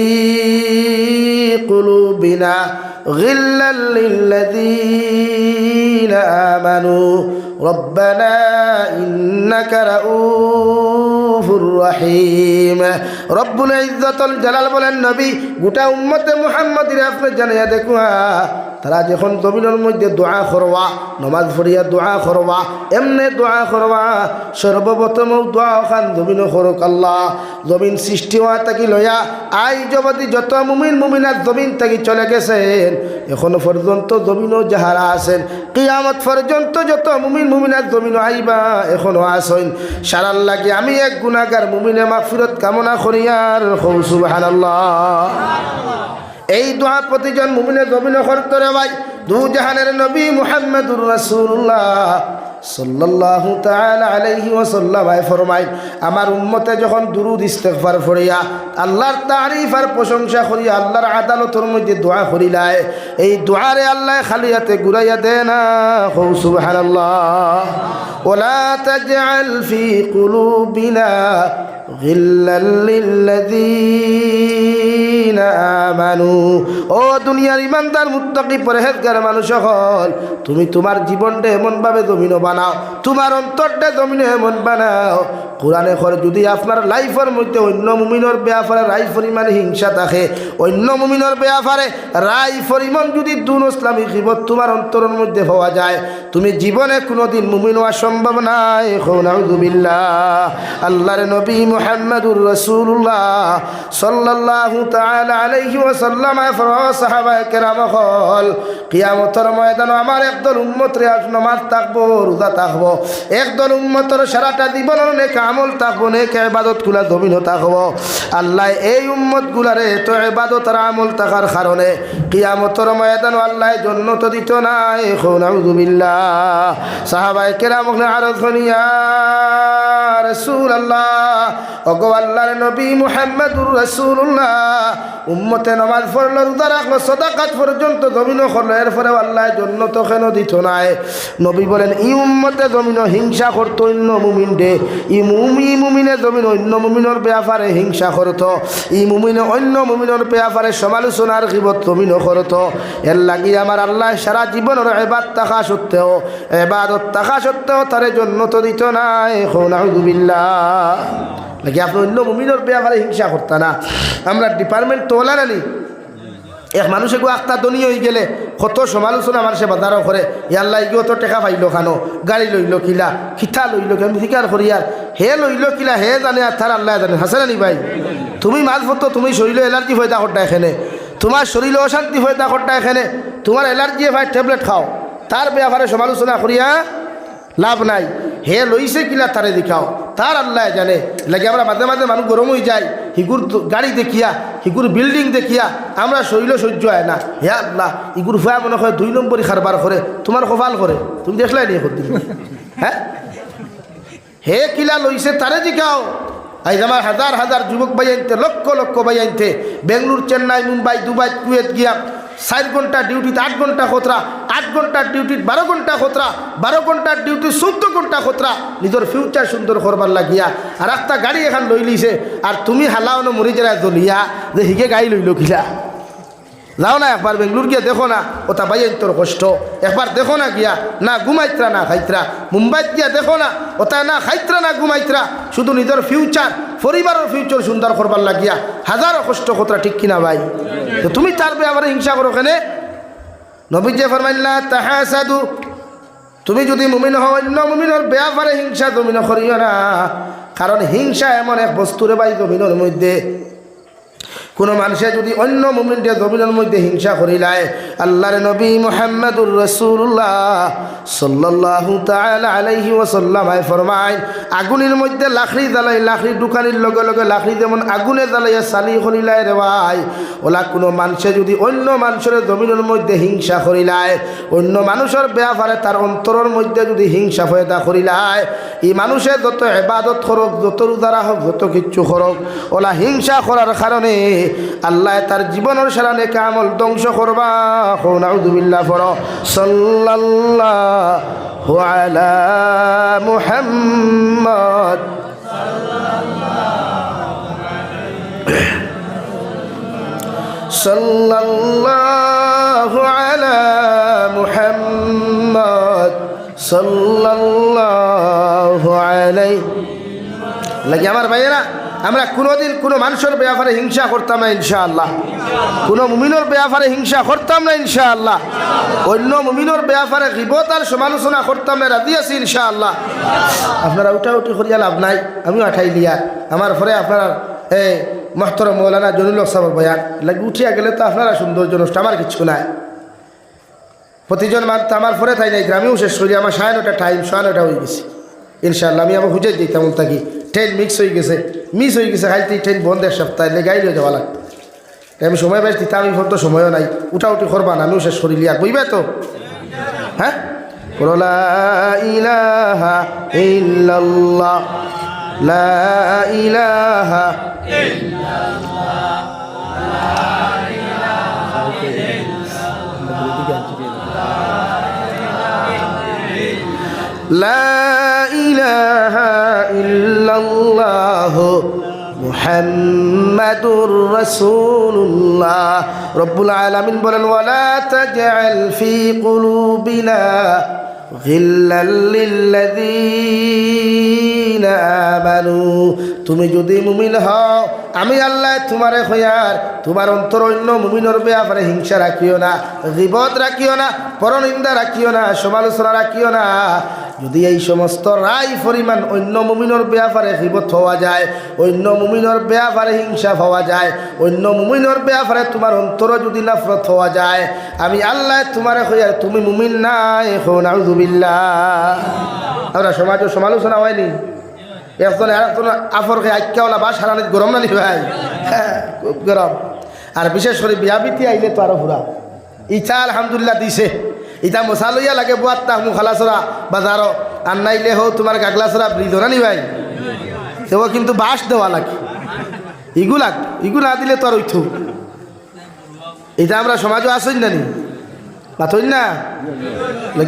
Speaker 1: قلوبنا غلا للذين آمنوا ربنا إنك رؤوف رحيم। রব্বুল ইজ্জতুল জালাল বলেন, নবী গোটা উম্মতে মুহাম্মদের আপনি জানিয়া দেখুন, তারা যখন জমিনের মধ্যে দোয়া করবা, নমাজ পড়িয়া দোয়া করবা, এমনি দোয়া করবা, সর্বপ্রথম দোয়া খান জমিন করুক আল্লাহ। জমিন সৃষ্টি হওয়া থাকি লইয়া আই জগতি যত মুমিন মুমিনাত জমিন থাকি চলে গেছেন, এখনো পর্যন্ত জমিনও যাহারা আছেন, কিয়ামত পর্যন্ত যত মুমিন মুমিনাত জমিনও আইবা এখনো আসেন। সারার লাগে আমি এক গুনাহগার মুমিনে মাগফিরাত কামনা করি আর সুবহানাল্লাহ। এই দোয়া প্রতিজন মুমিনের জমিনে করতে রে ভাই। দু জাহানের নবী মুহাম্মদুর রাসূলুল্লাহ সাল্লাল্লাহু তাআলা আলাইহি ওয়াসাল্লাম ফরমায়, আমার উম্মতে যখন দুরূদ ইস্তিগফার পড়িয়া আল্লাহর তারিফ আর প্রশংসা করিয়া আল্লাহর আদালতের মধ্যে দোয়া করিলায়, এই দোয়ারে আল্লাহ খালি হাতে ঘুরাইয়া দেয় না। সুবহানাল্লাহ। ওয়ালা তাজআল ফি কুলুবিনা গিল্লাল লিল্লাযীনা আমানু। ও দুনিয়ার ইমানদার মুত্তাকি পরহেজগার মানুষ সকল, তুমি তোমার জীবনটা এমনভাবে জমিন বানাও, তোমার অন্তরটা জমিনে এমন বানাও, কোরআনে করে যদি আপনার লাইফের মধ্যে অন্য মুমিনের ব্যাপারে রাই পরিমাণ হিংসা থাকে, অন্য মুমিনের ব্যাপারে রাই পরিমাণ যদি দুন ইসলামী গীবত তোমার অন্তরের মধ্যে হওয়া যায়, তুমি জীবনে কোনোদিন মুমিন হওয়া সম্ভব নাই। নাউযুবিল্লাহ। আল্লাহর নবী মুহাম্মদুর রাসূলুল্লাহ সাল্লাল্লাহু তাআলা আলাইহি ওয়াসাল্লাম সাহাবায়ে কেরাম হল, কিয়ামতের ময়দানে আমার একদল উম্মতরে নামাজ থাকবো, রোজা থাকবো, একদল উম্মতের সারাটা জীবনের নেক আমল থাকবো, নেক ইবাদত গুলা জমিনও থাকবো। আল্লাহ এই উম্মত গুলারে তো ইবাদত আর আমল থাকার কারণে কিয়ামতের ময়দানে আল্লাহ জান্নাত দিত না। নাউযুবিল্লাহ। সাহাবায়ে কেরাম আরজ করিয়া রাসূলুল্লাহ, ওগো আল্লাহর নবী মুহাম্মদুর রাসূলুল্লাহ, উম্মতে নামাজ পড়লো, রোজা রাখলো, সাদাকাত পর্যন্ত জমিন করলো, এরপরে আল্লাহ জান্নাত কেন দিত না? নবী বলেন, ই উম্মতে জমিন হিংসা করতো অন্য মুমিন দে, ই মুমিনে জমিন অন্য মুমিনের ব্যাপারে হিংসা করতো, ই মুমিনে অন্য মুমিনের ব্যাপারে সমালোচনার গীবত জমিন করতো। এর লাগি আমার আল্লাহ সারা জীবনের ইবাদত থাকা সত্ত্বেও তারে জান্নাত দিত না। নাউযুবিল্লাহ। নাকি আপনি অন্য মুমিনের ব্যাপারে হিংসা করতা না? আমরা ডিপার্টমেন্ট তোলা নানি এক মানুষ এগো আখতা দনি হয়ে গেলে কত সমালোচনা মানুষে বাজারও করে, ইয়াল্লা এগিয়ে তো টেকা পাইল খানো, গাড়ি লইল কিলা, খিঠা লইল, আমি স্বীকার করি আর হে লইল কিলা হে জানে আর তার আল্লাহ জানে। হাসে নি ভাই? তুমি মাছ ভরতো, তুমি শরীরে এলার্জি হয়ে থাকটা এখানে, তোমার শরীরে অশান্তি হয়ে থাকটা এখানে, তোমার এলার্জি ভাই ট্যাবলেট খাও, তার ব্যাপারে সমালোচনা করিয়া লাভ নাই। হে লইছে কিলা তারে দেখাও, তার আল্লাহ জানে। লাগে আমরা মাঝে মাঝে মানুষ গরম হয়ে যায়, হিগুর গাড়ি দেখিয়া, হিগুর বিল্ডিং দেখিয়া আমরা শরীর সহ্য হয় না। হে আল্লাহ, ইগুর ভয়া মনে হয় 2 নম্বরই খারবার করে, তোমার কপাল করে, তুমি দেখলাই নিয়ে করতে। হ্যাঁ, হে কিলা লইছে তারে দেখাও। আজ আমার হাজার হাজার যুবক ভাই আনতে, লক্ষ লক্ষ ভাই আনতে, বেঙ্গলোর, চেন্নাই, মুম্বাই, দুবাই, কুয়েত গিয়া 4 ঘন্টা ডিউটিতে 8 ঘন্টা খতরা, 8 ঘন্টার ডিউটিত 12 ঘন্টা খতরা, 12 ঘন্টার ডিউটি 14 ঘন্টা খতরা, নিজের ফিউচার সুন্দর করবার লাগিয়া আর একটা গাড়ি এখন লই লিছে, আর তুমি হালাওনো মরি যারা জ্বলিয়া যে হিগে গাড়ি লইল কিলা। যাও না একবার বেঙ্গলোর গিয়া দেখো না, ওটা বাইন তোর কষ্ট। একবার দেখো না গিয়া, না ঘুমাইত্রা না খাইত্রা। মুম্বাইত গিয়া দেখো না, ওটা না খাইত্রা না ঘুমাইত্রা, শুধু নিজের ফিউচার, পরিবারের ফিউচার সুন্দর করবার লাগিয়া হাজারো কষ্ট খতরা, ঠিক কিনা ভাই? তো তুমি তার ব্যাপারে হিংসা করো কেন? নবী যে ফরমাইলা তাহাসাদু, তুমি যদি মুমিন হও অন্য মুমিনের ব্যাপারে হিংসা জমিন করিও না, কারণ হিংসা এমন এক বস্তুরে ভাই জমিনের মধ্যে কোনো মানুষে যদি অন্য মুমিনকে জমিনের মধ্যে হিংসা করিলায়, আল্লাহর নবী মুহাম্মদুর রাসূলুল্লাহ সাল্লাল্লাহু তাআলা আলাইহি ওয়াসাল্লাম ফরমায়, আগুনের মধ্যে লাকড়ি জ্বালাই, লাকড়ি দোকানের লগে লগে লাকড়ি যেমন আগুনে জ্বালাইয়া সালি করিলায় রে ভাই, ওলা কোনো মানুষে যদি অন্য মানুষের জমিনের মধ্যে হিংসা করিলায়, অন্য মানুষের ব্যাপারে তার অন্তরের মধ্যে যদি হিংসা পয়দা করিলায়, এই মানুষে যত ইবাদত করুক, যত রোজা হোক, যত কিচ্ছু করুক, ওলা হিংসা করার কারণে আল্লাহ তার জীবনের সারা নেক আমল ধ্বংস করবা। নাউযুবিল্লাহ পড়ো সাল্লাল্লাহু আলা মুহাম্মদ সাল্লাল্লাহু আলা মুহাম্মদ সাল্লাল্লাহু আলাইহি লাগি। আমার ভাইয়েরা, আমরা কোনোদিন কোনো মানুষের ব্যাপারে হিংসা করতাম না ইনশাআল্লাহ, কোনো মুমিনের ব্যাপারে হিংসা করতাম না ইনশাআল্লাহ, অন্য মুমিনের ব্যাপারে গীবত আর সমালোচনা করতাম না, রাজি আছি ইনশাআল্লাহ। আপনারা উঠাউঠি করিয়া লাভ নাই, আমিও আঠাই লিয়া আমার পরে আপনার মহতরম মৌলানা জলিল হক সাহেবের বয়ান লাগি উঠিয়া গেলে তো আপনারা সৌন্দর্য নষ্ট, আমার কিছু নাই। প্রতিজন তো আমার পরে তাই নাই, আমিও শেষ করি, আমার 9:30 টাইম, 9:30 হয়ে গেছে ইনশাআল্লাহ। আমি আমার হুজে দিতাম থাকি, ট্রেন মিস হয়ে গেছে খাইতে ট্রেন বন্ধ এক সপ্তাহে লেগাই লয়ে যাওয়া লাগে। আমি সময় পাইছি তা আমি ফোন তো সময়ও নাই, উঠাউঠি করবা না, আমিও শেষ করিলি আর বুঝবে তো। হ্যাঁ, লা ইলাহা ইল্লাল্লাহ, লা ইলাহা ইল্লাল্লাহ, লা ইলাহা ইল্লাল্লাহ মুহাম্মাদুর রাসূলুল্লাহ। রব্বুল আলামিন বলেন, ওয়ালা তাজআল ফি কুলুবিনা গিল্লাল লিল্লাযীনা আমানু। তুমি যদি মুমিন হও, আমি আল্লাহ তোমারে হইয়ার তোমার অন্তর অন্য মুমিনের ব্যাপারে হিংসা রাখিও না, গীবত রাখিও না, পরনিন্দা রাখিও না, সমালোচনা রাখিও না। যদি এই সমস্ত রায় পরিমাণ অন্য মুমিনের ব্যাপারে গীবত হওয়া যায়, অন্য মুমিনের ব্যাপারে হিংসা হওয়া যায়, অন্য মুমিনের ব্যাপারে তোমার অন্তর যদি নফরত হওয়া যায়, আমি আল্লাহ তোমারে হইয়ার তুমি মুমিন নাই। নাউযুবিল্লাহ। আমরা সমাজের সমালোচনা হয়নি, একজন আরেকজন আফরকে আইক্যাওয়ালা বাস হারানিত গরম না নি ভাই? হ্যাঁ, খুব গরম। আর বিশেষ করে বিয়া বিতি আইলে তো আরো পুরা ইচ্ছা আলহামদুলিল্লাহ দিছে। ইটা মশা লইয়া লাগে বুয়াত তাহ মুখালাচরা বাজারও, আর নাইলে হো তোমার গাগলাচরা ব্রিজ না নি ভাই? সেও কিন্তু বাস দেওয়া লাগে, ইগু না দিলে তো আর ওইথু। এটা আমরা সমাজও আসইন না নি মাথইন না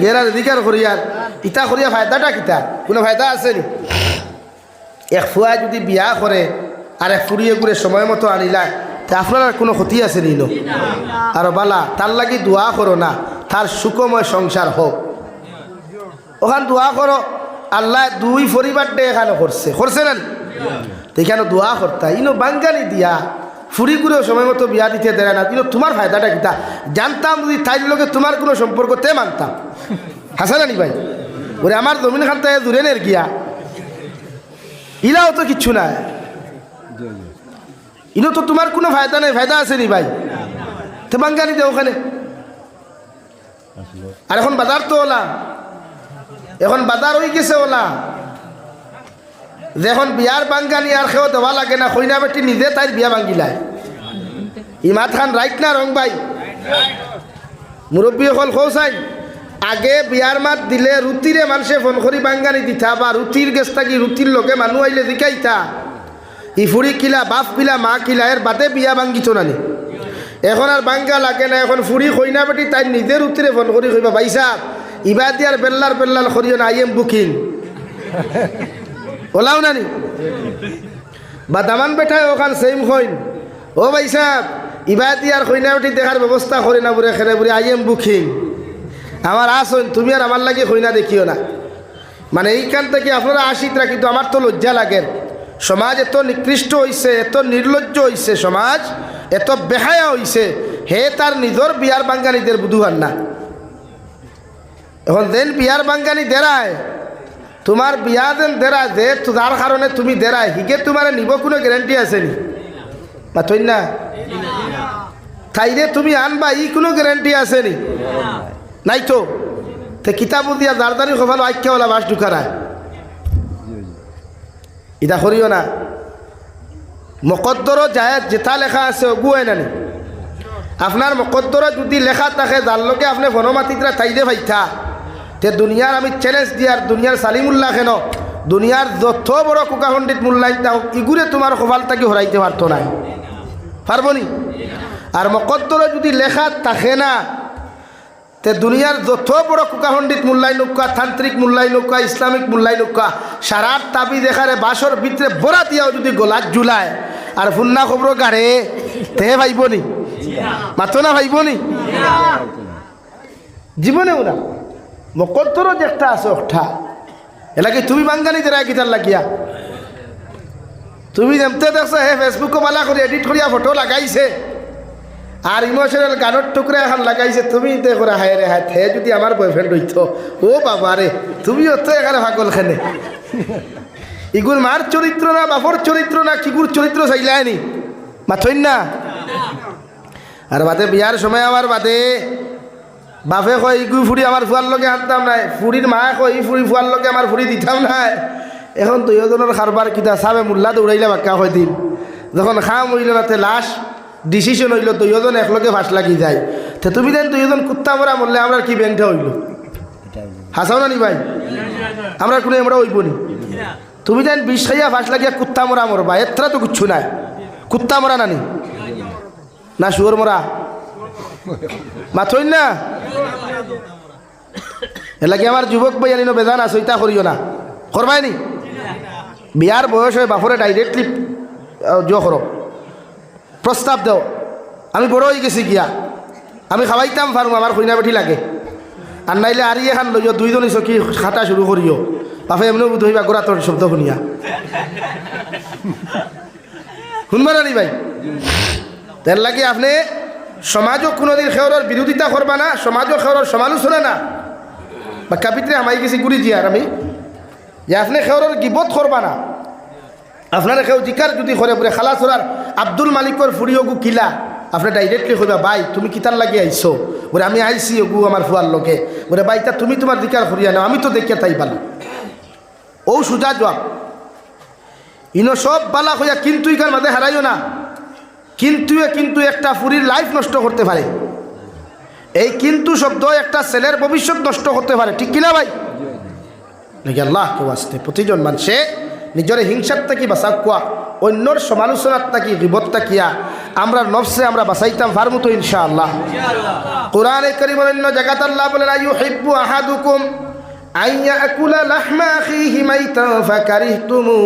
Speaker 1: গেরার অধিকার করিয়ার ইটা করিয়া ফায়দাটা কিতা? কোনো ফায়দা আছে নি? এক ফুয়া যদি বিয়া করে আর এক ফুরিয়ে ঘুরে সময় মতো আনিলা, তা আপনার আর কোনো ক্ষতি আছে নি? আর বালা তার লাগি দোয়া করো না, তার সুখময় সংসার হোক, ওখান দোয়া করো। আল্লাহ দুই পরিবারটা এখানে করছে না, এখানে দোয়া করতা। ইনো বাঙ্গালি দিয়া ফুরি ঘুরেও সময় মতো বিয়া দিতে দেয় না, কিন্তু তোমার ফায়দাটা কিতা? জানতাম যদি তাই লোকে তোমার কোনো সম্পর্ক তে মানতাম। হাসা নি ভাই? ওরে আমার জমিন খান তাই দূরে নের গিয়া ইলাও তো কিচ্ছু নাই, ইনো তো তোমার কোনো ফায়দা নেই। ফায়দা আছে নি ভাই? তো বাঙ্গালি দে ওখানে। আর এখন বাজার তো ওলা, এখন বাজার হয়ে গেছে ওলা, যখন বিয়ার বাঙ্গালি আর খেয়েও দেওয়া লাগে না, কইনা বেটি নিজে তাই বিয়া ভাঙ্গিলায়। ইমাত খান রাইট না রং ভাই? মুরব্বী হল খোসাই আগে বিয়ার মাত দিলে রুটিরে মানুষে ফোন করি বাঙ্গালি দিতা, বা রুটির গেছ থাকি রুটির লগে মানুষ আইলে জিকাইতা ই ফুড়ি কিলা, বাপ কিলা, মা কিলা, এর বাদে বিয়া ভাঙ্গিত নানি। এখন আর বাঙ্গা লাগে না, এখন ফুড়ি কইনা বেটি তাই নিজে রুটিরে ফোন করি কইবা, ভাই সাহ ইবা দিয়ার বেল্লার করিও না, আই এম বুকিং ওলাও নানি। বা দামান বেঠায় ওখান সেম কইন, ও ভাই সাহ ইবা দিয়ার কইনা বেটি দেখার ব্যবস্থা করি না বুড়ে খেলে বুড়ি, আই এম বুকিং। আমার আসন তুমি আর আমার লাগে কইনা দেখিও না। মানে এইখান থেকে আপনারা আসিতরা, কিন্তু আমার তো লজ্জা লাগে। সমাজ এত নিকৃষ্ট হইছে, এত নির্লজ্জ হইছে, সমাজ এত বেহায়া হইছে, হে তার নিজের বিয়ার বাঙ্গালীদের বুধুয়ার না। এখন যেন বিয়ার বাঙ্গানি দেরায় তোমার বিয়া যেন দেরায় যে যার কারণে তুমি দেরায় হিগে তোমার নিব কোনো গ্যারান্টি আছে নি মাথই না তাইলে তুমি আনবা ই কোনো গ্যারান্টি আছে নি নাই তো কিতাব দিয়া দারদারি খোফালো আইক্যাওয়ালা বাস ঢুকারায় ইটা করিও না মকদ্দরও যায় যেথা লেখা আছে অগুয়াই নানি আপনার মকদ্দরও যদি লেখা থাকে যার লোকে আপনি বনমাতিকরা তাইলে ভাইথা তে দুনিয়ার আমি চ্যালেঞ্জ দিয়ার দুনিয়ার সালিমুল্লাহ কেন দুনিয়ার যত বড় কুকা পণ্ডিত মূল্যায়ন তাও ইগুরে তোমার কপাল তাকে হরাইতে পারতো না পারবনি আর মকদ্দরও যদি লেখা থাকে না তে দুনিয়ার যত বড় কুকা পণ্ডিত মূল্যায়ন নৌকা তান্ত্রিক মূল্যায়ন নৌকা ইসলামিক মূল্যায়ন নৌকা সারার তাবি দেখারে বাসর ভিতরে বড়া দিয়াও যদি গোলাত জুলায় আর ফুন্না খবর গাড়ে তে ভাইবনি মাতো না ভাইবনি জীবনেও না মকদ্দরও যে একটা আছে ওঠা এলাকি তুমি বাঙ্গালি দেরা গিটার লাগিয়া তুমি যেমতে দেখছো হে ফেসবুকও বালা করে এডিট করিয়া ফটো লাগাইছে আর ইমোশনাল গানের টুকরা এখন লাগাইছে তুমি দেখো হায় রে হায় হে যদি আমার বয়ফ্রেন্ড হইতো ও বাবা রে তুমিও তো এখানে ভাগল খানে ইগুর মার চরিত্র না বাপর চরিত্র না কিগুর চরিত্র চাইলায়নি মাথইন না আর বাদে বিয়ার সময় আমার বাদে বাপে কয় ইগু ফুড়ি আমার ফুয়ার লগে আনতাম নাই ফুড়ির মায়ে কয় ই ফুড়ি ফুয়ার লগে আমার ফুড়ি দিতাম নাই এখন দুইজনের কারবার কিতা সাবে মোল্লা দৌড়াইলে বাক্কা হয় দিন যখন খাম হইল না তে লাশ ডিসিশন হইল দুইজন একলগে ফাঁস লাগি যায় তো তুমি দেন দুইজন কুত্তা মরা মরলে আমরা কি ব্যাংকটা হইল হাসাও না নি ভাই আমরা কোনো আমরা হইব নি তুমি দেন বিষ খাইয়া ফাঁস লাগিয়া কুত্তা মরা মরবা এতটা তো কিচ্ছু নাই কুত্তা মরা নানি না শুয়োর মরা মাথই না এলাকি আমার যুবক ভাই আনিনো বেজান আছে ইটা করিও না করবাই নি বিয়ার বয়স হয় বাপরে ডাইরেক্টলি জো করো প্রস্তাব দেও আমি বড় হয়ে গেছি গিয়া আমি খাওয়াইতাম পারবো আমার কইনা বেঠি লাগে আর নাইলে আরি এখান লইও দুইজনই চকি খাটা শুরু করিও বাপে এমনি ধরিবা গোড়া তোর শব্দ শুনিয়া শুনবা না নি ভাই তার লাগে আপনি সমাজও কোনোদিন খেওরের বিরোধিতা করবা না সমাজও খেওরের সমালোচনা না বা কাপিত্রে আমাই গেছি গুড়ি জিয়ার আমি যে আপনি খেওরের গিবত করবা না আপনার কেউ জিকার যদি করে বলে খালাসরার আব্দুল মালিকর ফুরিওগু কিলা আপনি ডাইরেক্টলি কইবা ভাই তুমি কিতার লাগি আইছো বলে আমি আইসি ওগু আমার ফুয়ার লোকে বলে ভাই তা তুমি তোমার জিকার করিয়া নাও আমি তো দেখিয়া তাই পালো ও সুজা জবাব ইনো সব বালা হইয়া কিন্তু ইকার মাঝে হারাইও না কিন্তু একটা ফুরির লাইফ নষ্ট করতে পারে এই কিন্তু শব্দ একটা ছেলের ভবিষ্যৎ নষ্ট করতে পারে ঠিক কিনা ভাই নাকি আল্লাহ কেউ আসতে প্রতিজন মানুষে নিজের হিংসার থাকি বাঁচা কোয়া অন্যর সমালোচনার থাকি গিবত থাকিয়া আমরা নফসে আমরা বাঁচাইতাম পারবো তো ইনশাআল্লাহ কোরআনে কারীমের অন্য জায়গাতে আল্লাহ বলেন আইয়ুহিব্বু আহাদুকুম আইয়া আকুলা লাহমা আখিহি মাইতান ফাকারিহতুমু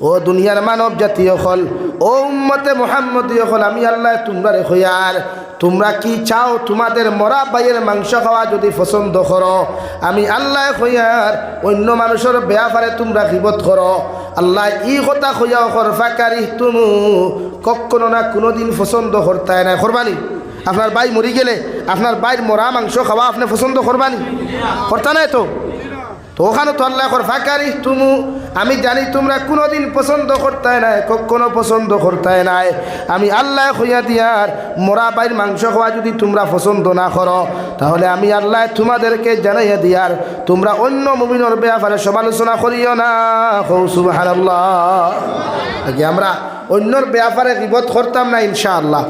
Speaker 1: ও দুনিয়ার মানব জাতীয় হল ও উম্মতে মুহাম্মদীয় হল আমি আল্লাহ তোমরা রেখো আর তোমরা কি চাও তোমাদের মরা ভাইয়ের মাংস খাওয়া যদি পছন্দ করো আমি আল্লাহ হইয়ার অন্য মানুষের ব্যাপারে তোমরা গীবত করো আল্লাহ ই কথা হইয়া ফাকারি তুমু কখনো না কোনোদিন পছন্দ করতাই না করবানি আপনার ভাই মরি গেলে আপনার ভাইয়ের মরা মাংস খাওয়া আপনি পছন্দ করবানি করতা নাই তো ওখানে তো আল্লাহ ফাঁকারি তুমু আমি জানি তোমরা কোনোদিন পছন্দ করতে নাই কখনো পছন্দ করতে নাই আমি আল্লাহ হইয়া দিয়ার মোরা বাইর মাংস খাওয়া যদি তোমরা পছন্দ না করো তাহলে আমি আল্লাহ তোমাদেরকে জানাইয়া দিয়ার তোমরা অন্য মুমিনের ব্যাপারে সমালোচনা করিও না সুবহানাল্লাহ আগে আমরা অন্যর ব্যাপারে গীবত করতাম না ইনশাআল্লাহ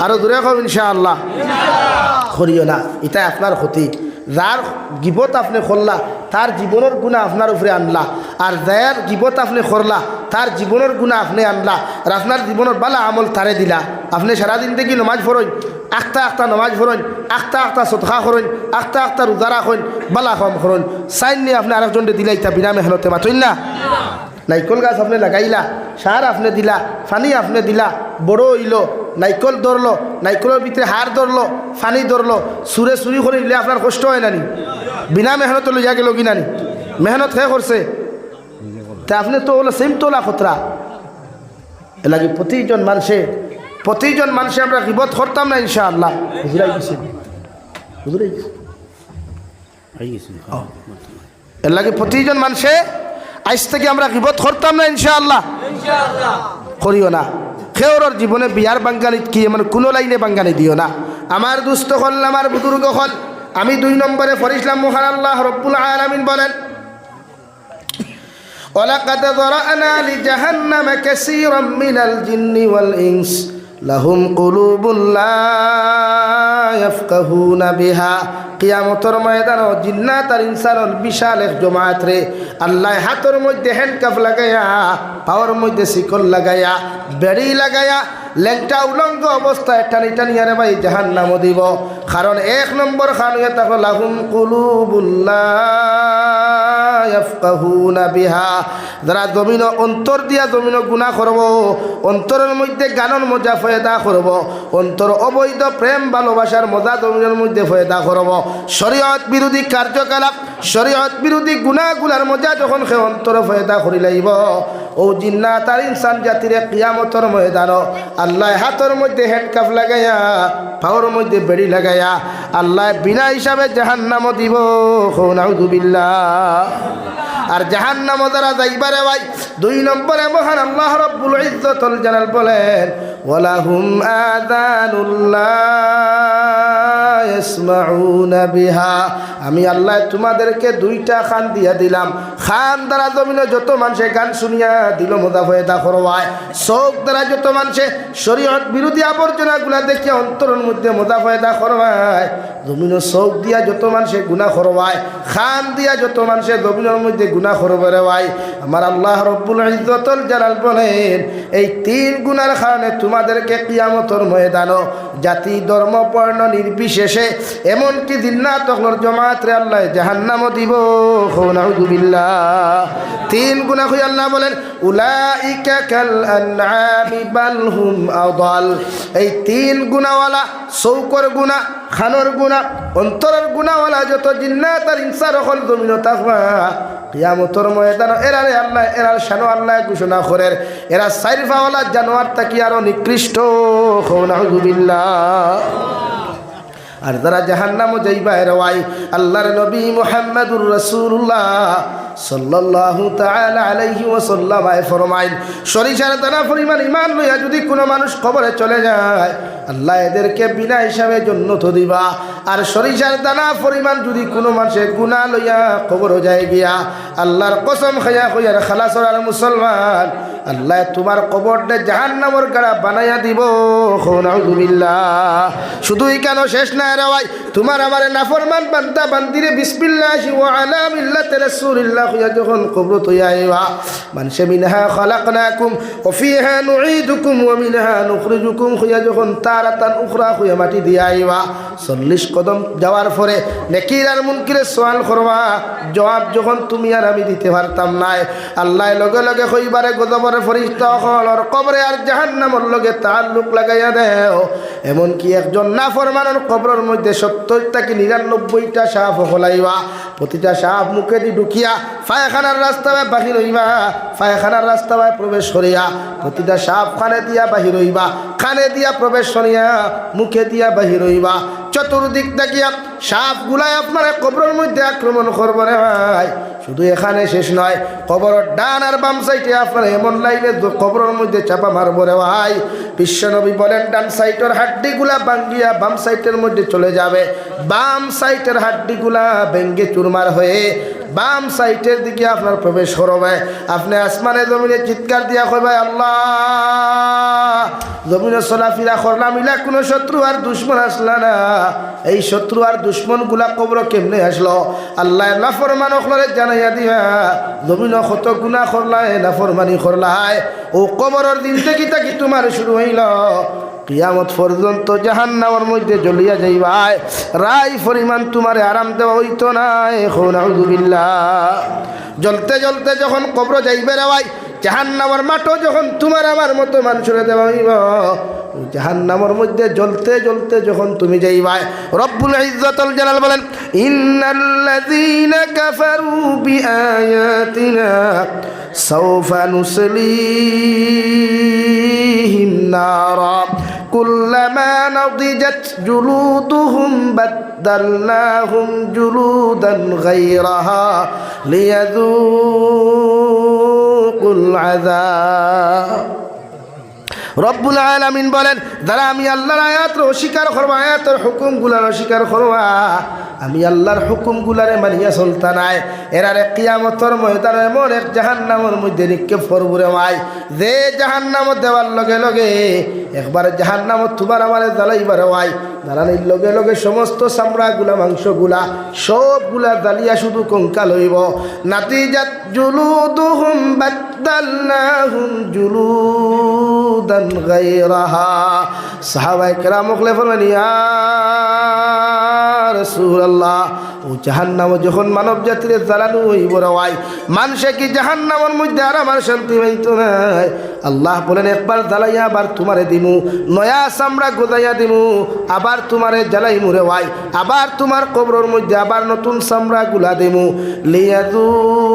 Speaker 1: আরো দূরে কম ইনশাআল্লাহ করিও না এটা আপনার ক্ষতি যার গিবত আপনি করলা তার জীবনের গুণা আপনার উপরে আনলা আর যার গিবত আপনি করলা তার জীবনের গুণা আপনি আনলা আর আপনার জীবনের বালা আমল তারে দিলা আপনি সারাদিন থেকে নমাজ পড়েন আখতা নমাজ পড়েন আখতা সদকা করেন আখতা রোজা রাখেন বালা কম করেন সাইন নিয়ে আপনি আরেকজনকে দিলাই তা বিনা মেহনতে মাতইন না নাইকল গাছ আপনি লাগাইলা সার আপনি দিলা ফানি আপনি দিলা বড় হইল নাইকল ধরলো নাইকলের ভিতরে হার ধরলো ফানি ধরলো সুরে চুরি করে দিলে আপনার কষ্ট হয় নানি বিনা মেহনত লইয়া গেল কি নানি মেহনত হে করছে তা আপনি তো ওলা সেম তোলা খতরা এলাকি প্রতিজন মানুষে আমরা গীবত করতাম না ইনশাআল্লাহ হুজুরাই গেছেন এর লাগে প্রতিজন মানুষে আজ থেকে আমরা গিবত করতাম না, ইনশাআল্লাহ করিও না। খেওর জীবনে বিয়ার বাঙ্গানি কি মানে কোনো লাইনে বাঙ্গানি দিও না। আমার দুস্থ হল, আমার বুজুর্গ হল, আমি 2 নম্বরে পড়িছিলাম মহান আল্লাহ রব্বুল আলামিন বলেন, ওয়ালাকাদ যারানা লিজাহান্নামা কাসীরাম মিনাল জিন্নি ওয়াল ইনস লাহুম কুলুবুন লা ইয়াফকাহুনা বিহা। কিয়ামতের ময়দানে জিন্নাত আর ইনসানের বিশাল এক জমায়েত রে আল্লাহ হাতের মধ্যে হ্যান্ডকাফ লাগাইয়া, পাওয়ার মধ্যে শিকল লাগাইয়া, বেড়ি লাগাইয়া, লেংটা উলঙ্গ অবস্থায় টানি টানি আরে ভাই জাহান্নামে দিব। কারণ 1 নম্বর খানুয়ে তাকো লাহুম কুলুবুন লা ইয়াফকাহুনা বিহা। যারা জমিন অন্তর দিয়া জমিন গুনাহ করব, অন্তরের মধ্যে গানন মজা ফয়দা করব, অন্তর অবৈধ প্রেম ভালোবাসার মজা জমিনের মধ্যে ফয়দা করব, শরীয়ত বিরোধী কার্যকলাপ, শরীয়ত বিরোধী গুনাহগুলার মজা যখন সে অন্তরে ফয়দা করি লাইব, ও জিন্নাত আর ইনসান জাতিরে কিয়ামতের ময়দান আল্লাহ হাতের মধ্যে হ্যান্ডকাফ লাগাইয়া, পাওয়ার মধ্যে বেড়ি লাগাইয়া আল্লাহ বিনা হিসাবে জাহান্নামও দিব। নাউযুবিল্লাহ। আর জাহান্নামে যারা যাইবারে ভাই 2 নম্বরে মহান আল্লাহ রব্বুল ইজ্জতুল জালাল বলেন, ওয়ালাহুম আযানুল লা ইয়াসমাউনা বিহা। আমি আল্লাহ তোমাদেরকে 2টা খান দিয়া দিলাম। খান দ্বারা জমিনে যত মানুষে গান শুনিয়া দিল মজা ফয়দা করবায়, চোখ দ্বারা যত মানুষে শরীয়ত বিরোধী আবর্জনাগুলা দেখিয়া অন্তরের মধ্যে মজা ফয়দা করবায়, জমিনের চোখ দিয়া যত মানুষে গুনাহ করবায়, খান দিয়া যত মানুষে জমিনের মধ্যে গুনাহ করবে রে ভাই, আমার আল্লাহ রব্বুল ইজ্জতুল জালাল বলেন, এই 3 গুনার কারণে তোমাদেরকে কিয়ামতের ময়দানে জাতি ধর্ম বর্ণ নির্বিশেষে এমনকি জিন্নাত হলর জামাত রে আল্লাহ জাহান্নামও দিব। নাউযুবিল্লাহ। 3 গুনাহ হই আল্লাহ বলেন, উলাইকা কাল আনআমি বাল হুম আদাল। এই 3 গুনাহওয়ালা, চৌকর গুনাহ, খানোর গুনাহ, অন্তরের গুনাহওয়ালা যত জিন্নাত আর ইনসান হল জমিনে থাকবা, কিয়ামতের ময়দানে এরারে আল্লাহ এরার শানো আল্লাহ ঘোষণা করেন, এরা সাইরফাওয়ালা জানোয়ার থাকি আরো নিকৃষ্ট। নাউযুবিল্লাহ। আর যারা জাহান্নামে যাইবা এর ওয়াই আল্লাহর নবী মুহাম্মদুর রাসূলুল্লাহ সাল্লাল্লাহু তাআলা আলাইহি ওয়াসাল্লাম ফরমাইন, সরিষার দানা পরিমাণ ঈমান লইয়া যদি কোনো মানুষ কবরে চলে যায়, আল্লাহ এদেরকে বিনা হিসাবে জান্নাত দিবা। আর সরিষার দানা পরিমাণ যদি কোনো মানুষে গুনাহ লইয়া কবরে যায় গিয়া, আল্লাহর কসম খাইয়া কইয়ার খালাসর আর মুসলমান, আল্লাহ তোমার কবরটা জাহান্নামের গাড়া বানাইয়া দিব। নাউযুবিল্লাহ। শুধুই কেন শেষ না রে ভাই, তোমার আমার নাফরমান বান্দা বান্দিরে বিসমিল্লাহি ওয়া আলা মিল্লাতি রাসূলিল্লাহ হইয়া যখন কবর তৈয়া আইবা, মানুষে মিনহা খালাকনাকুম ওয়া ফিহা নুঈদুকুম ওয়া মিনহা নুখরিজুকুম হইয়া যখন তারাতান উখরা হইয়া মাটি দিয়া আইবা, 40 কদম যাওয়ার পরে নেকির আর মুনকিরের সওয়াল করবা, জবাব যখন তুমি আর আমি দিতে পারতাম না, আল্লাহ লগে লগে কইবারে গজবের ফেরেশতা হলর কবরে আর জাহান্নামের লগে তাআল্লুক লাগাইয়া দেও। এমন কি একজন নাফরমানের কবরের মধ্যে 70টা কি 99টা সাপ হলাইবা, প্রতিটা সাপ মুখে দিয়ে ঢুকিয়া পায়খানার রাস্তায় বাহির হইবা, পায়খানার রাস্তায় প্রবেশ করিয়া প্রতিটা সাপ খানে দিয়া বাহির হইবা, খানে দিয়া প্রবেশ করিয়া মুখে দিয়া বাহির হইবা। চতুর্দিক দেখিয়া সাপ গুলাই আপনার কবরের মধ্যে আক্রমণ করবে রে ভাই। শুধু এখানে শেষ নয়, কবরের ডান আর বাম সাইডে আপনার এমন লাইনে কবরের মধ্যে চাপা মারবো রে ভাই। বিশ্বনবী বলেন, ডান সাইডের হাড্ডিগুলা ভাঙ্গিয়া বাম সাইডের মধ্যে চলে যাবে, বাম সাইডের হাড্ডিগুলা ভেঙ্গে চুরমার হয়ে বাম সাইডের দিকে আপনার প্রবেশ করবে। আপনি আসমানে জমিনে চিৎকার দিয়া কইবে, আল্লাহ জমিনে চলাফেরা করলাম, ইলা কোনো শত্রু আর দুশ্মন আসলা না, এই শত্রু আর দুশ্মন গুলা কবর কেমনে আসলো? আল্লাহ নাফরমান হলরে জানাইয়া দিয়া, জমিন কত গুনাহ করলাই, নাফরমানি করলাই, ও কবরের দিন থেকে তাকি তোমার শুরু হইল, কিয়ামত পর্যন্ত জাহান্নামের মধ্যে জ্বলিয়া যাইবাই, রাই পরিমাণ তোমারে আরাম দেওয়া হইতো না। নাউযুবিল্লাহ। জ্বলতে জ্বলতে যখন কবর যাইবে রে ভাই, জাহান্নামের মাঠও যখন তোমার আমার মতো মানুষের দেওয়া হইব, জাহান্নামের মধ্যে জ্বলতে জ্বলতে যখন তুমি যাইবাই, রব্বুল ইজ্জতুল জালাল বলেন, ইন্নাল্লাযীনা কাফারু বিআয়াতিনা সাওফা নুসলিহিম নারা কুল্লামা নাদিজাত জুলুদুহুম বাদদালনাহুম জুলুদান গায়রাহা লিয়াযুকুল আযাব। রব্বুল আলামিন বলেন, যারা আমি আল্লাহর আয়াত অস্বীকার করবা, আয়াতের হুকুমগুলার অস্বীকার করবা, আমি আল্লাহর হুকুমগুলারে মানিয়া চলতা নাই, এরারে কিয়ামতের ময়দানে এমন এক জাহান্নামের মধ্যে নিক্ষেপ করবুরে মাই, যে জাহান্নামত দেওয়ার লগে লগে একবার জাহান্নামত তোমার আমারে জ্বালাইবার ওয়াই, জ্বালানির লগে লগে সমস্ত চামড়াগুলা মাংসগুলা সবগুলা জ্বালিয়া শুধু কঙ্কাল হইব। নাতিজাত জুলুদুহুম বাদদালনাহুম জুলুদান গায়রাহা। সাহাবায়ে কেরাম ফরমান, ইয়া রাসূলুল্লাহ, ও জাহান্নাম যখন মানব জাতির জ্বালানো হইব রে ওয়াই, মানুষে কি জাহান্নামের মধ্যে আর আমার শান্তি পাইতো না? আল্লাহ বলেন, একবার জ্বালাইয়া আবার তোমারে দিমু, নয়া চামড়া গোজাইয়া দিমু, আবার তোমারে জ্বালাই মুরে ওয়াই, আবার তোমার কবরের মধ্যে আবার নতুন চামড়া গুলা দিমু, লিয়াযুকুল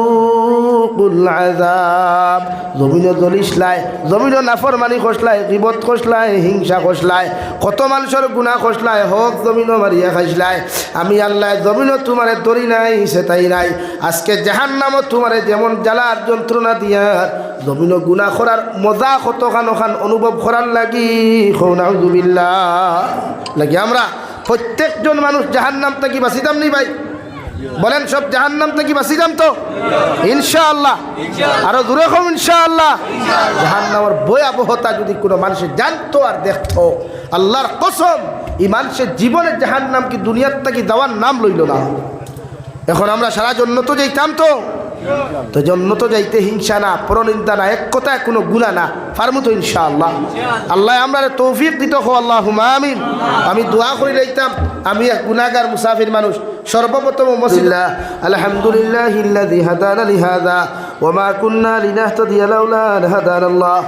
Speaker 1: আযাব। জমিনও জ্বলিসলাই, জমিনও নাফরমানি খসলাই, গীবত খসলাই, হিংসা খসলাই, কত মানুষের গুনাহ খসলাই, হক জমিনও মারিয়া খাইসলাই, আমি আল্লাহ জমিনও তোমারে ধরি নাই সেটাই নাই। আজকে জাহান্নামও তোমারে যেমন জ্বালার যন্ত্রণা দিয়া জমিনও গুনাহ করার মজা কতখান ওখান অনুভব করার লাগি, নাউযুবিল্লাহ লাগি আমরা প্রত্যেকজন মানুষ জাহান্নাম থেকে বাঁচিতাম নি ভাই? বলেন, সব জাহান্নাম থেকে বাঁচিতাম তো ইনশাআল্লাহ? আরো দূরে হোক ইনশাআল্লাহ। জাহান্নামের ভয়াবহতা যদি কোনো মানুষের জানতো আর দেখতো, আল্লাহর কসম এই মানুষের জীবনের জাহান্নাম কি দুনিয়ার থেকে দেওয়ার নাম লইল না। এখন আমরা সারা জন্য তো যাইতাম, তো জন্য তো যাইতে হিংসা না, পরনিন্দা না, এক কথায় কোনো গুনাহ না, পারমু তো ইনশাআল্লাহ। আল্লাহ আমরা তৌফিক দিত, হো আল্লাহুম্মা আমিন। আমি দোয়া করে লইতাম, আমি এক গুনাহগার মুসাফির মানুষ। সর্বপ্রথম মসজিদা আলহামদুলিল্লাহিল্লাযী হাদানা লিহাযা ওয়া মা কুন্না লিনাহতাদিয়া লাউলা আন হাদানাল্লাহ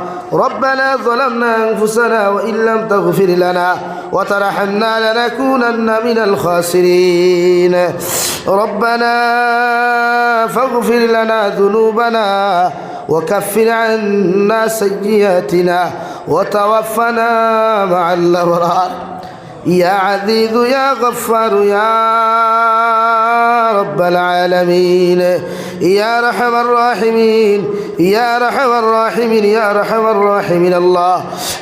Speaker 1: রব্বানা যালামনা আনফুসানা ওয়া ইল্লাম তাগফির লানা ওয়া তারহামনা লানাকুনান্না মিনাল খাসিরিন রব্বানা ফাগফির লানা যুনুবানা ওয়া কাফির আন্না সাইয়্যাতিনা ওয়া তাওয়াফানা মা'আল আবরার। يا عزيز يا غفار يا رب العالمين يا أرحم الراحمين يا أرحم الراحمين يا أرحم الراحمين الله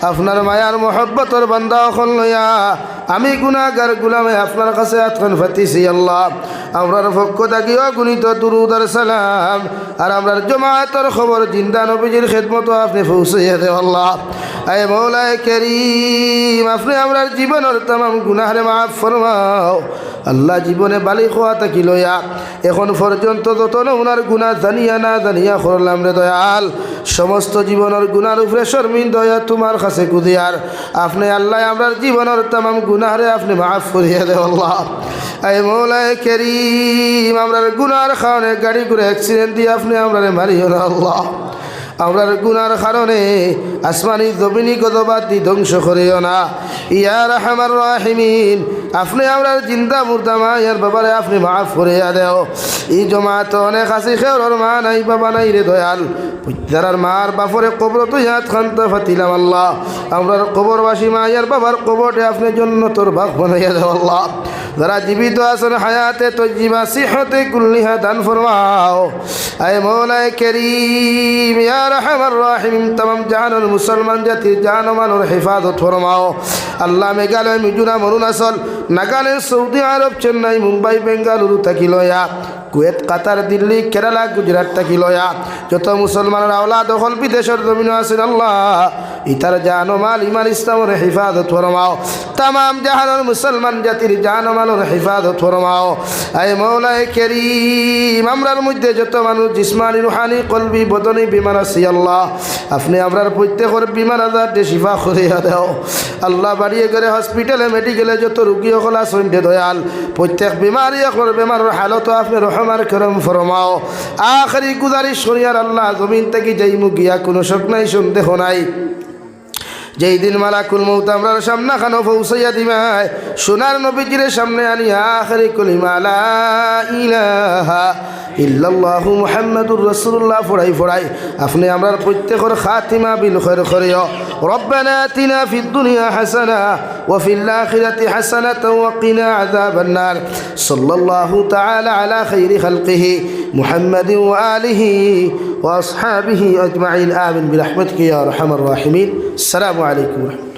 Speaker 1: আপনার মায়ার মহব্বতের বান্দা হইয়া আমি গুনাহগার গোলামে আপনার কাছে আতখান ফাতিছি আল্লাহ। আমরার পক্ষ থেকে অগণিত দুরূদ আর সালাম আর আমরার জামাতের খবর জিন্দা নবীজির খেদমত আপনি পৌঁছাইয়া দেও আল্লাহ। আয় মওলায়ে করিম, আপনি আমরার জীবনের तमाम গুনাহরে মাফ ফরমাও আল্লাহ। জীবনে বালিগ হওয়া থাকি লইয়া এখন পর্যন্ত যত ওনার গুনাহ জানিয়া না জানিয়া করলাম রে দয়াল, সমস্ত জীবনের গুনার উপরে শর্মিন্দা হইয়া তোমার কাছে কুদিয়ার আপনি আল্লাহ আমরার জীবনের तमाम গুনাহরে আপনি মাফ করিয়া দেও আল্লাহ। আয় মওলায়ে করিম, আমরার গুনার কারণে গাড়ি করে অ্যাক্সিডেন্ট দিয়ে আপনি আমরারে মারিও না আল্লাহ। আমরার গুনার কারণে আসমানি জমিনি গজবাদ দি ধ্বংস করিও না ইয়া রাহমার রাহিমিন। আপনি আমরার জিন্দা মুর্দা মায়ের বাবারে আপনি মাফ করিয়া দেও। এই জমাত অনেক আসি খেওর মা নাই বাবা নাই রে দয়াল, যারার মার বাপরে কবর তো ইয়াদ খান্তা ফাতিলাম আল্লাহ। আমরার কবরবাসী মায়ের বাবার কবরটা আপনি জান্নাতের বাগ বানাইয়া দেও আল্লাহ। যারা জীবিত আছেন হায়াতে তজ্জিবা সিহতে কুল্লিহা দান ফরমাও। আয় মওলায়ে করিম ইয়া রাহমার রাহিম, तमाम জাহানুল মুসলমান জাতির জান ও মালের হেফাজত ফরমাও আল্লাহ। মেঘালয়, মিজোরাম, অরুণাচল, নাগাল্যান্ড, সৌদি আরব, চেন্নাই, মুম্বাই, বেঙ্গালুরু থাকি লয়া কুয়েত, কাতার, দিল্লি, কেরালা, গুজরাট থাকি লয়া যত মুসলমানের আওলাদ দখল বিদেশের জমিন আছেন আল্লাহ, ইতার জান ও মাল ইমান ইসলামের হেফাজত ফরমাও। तमाम জাহানুল মুসলমান জাতির জান ও মালের হেফাজত ফরমাও। আয় মওলায়ে করিম, আমরার মধ্যে যত মানুষ জিসমানি, রুহানি, কলবি, বদনি বিমার আছে আল্লাহ, আপনি আমরার প্রত্যেকের বিমার আজারকে শিফা করিয়া দাও আল্লাহ। বাড়িয়ে গেলে হসপিটালে, মেডিকেলে যত রুগী সকল আছেন দয়াল, প্রত্যেক বিমারি এখন বেমারের হালত আপনি রহমার করম ফরমাও। আখরি গুজারিশ করিয়ার আল্লাহ, জমিন থেকে যাইমু গিয়া কোনো শক নাই, সন্দেহ নাই, যেই দিন মালাকুল মউত আমরার সামনে খানো পৌঁছাইয়া দিমায় সোনার নবীজির সামনে আনিয়া আখিরি কলিমা লা ইলাহা ইল্লাল্লাহু মুহাম্মাদুর রাসূলুল্লাহ ফড়াই আপনি আমরার প্রত্যেকের খাতিমা বিল খায়র করিও রব্বানা আতিনা ফিদ দুনিয়া হাসানা ওয়া ফিল আখিরাতি হাসানাতাও ওয়া কিনা আযাবান নার সাল্লাল্লাহু তাআলা আলা খাইরি খালকিহি মুহাম্মাদিন ওয়া আলিহি ওয়া আসহাবিহি আজমাইন আমিন বিরহমাতিকা ইয়া আরহামার রাহিমিন আসসালামু আলাইকুম।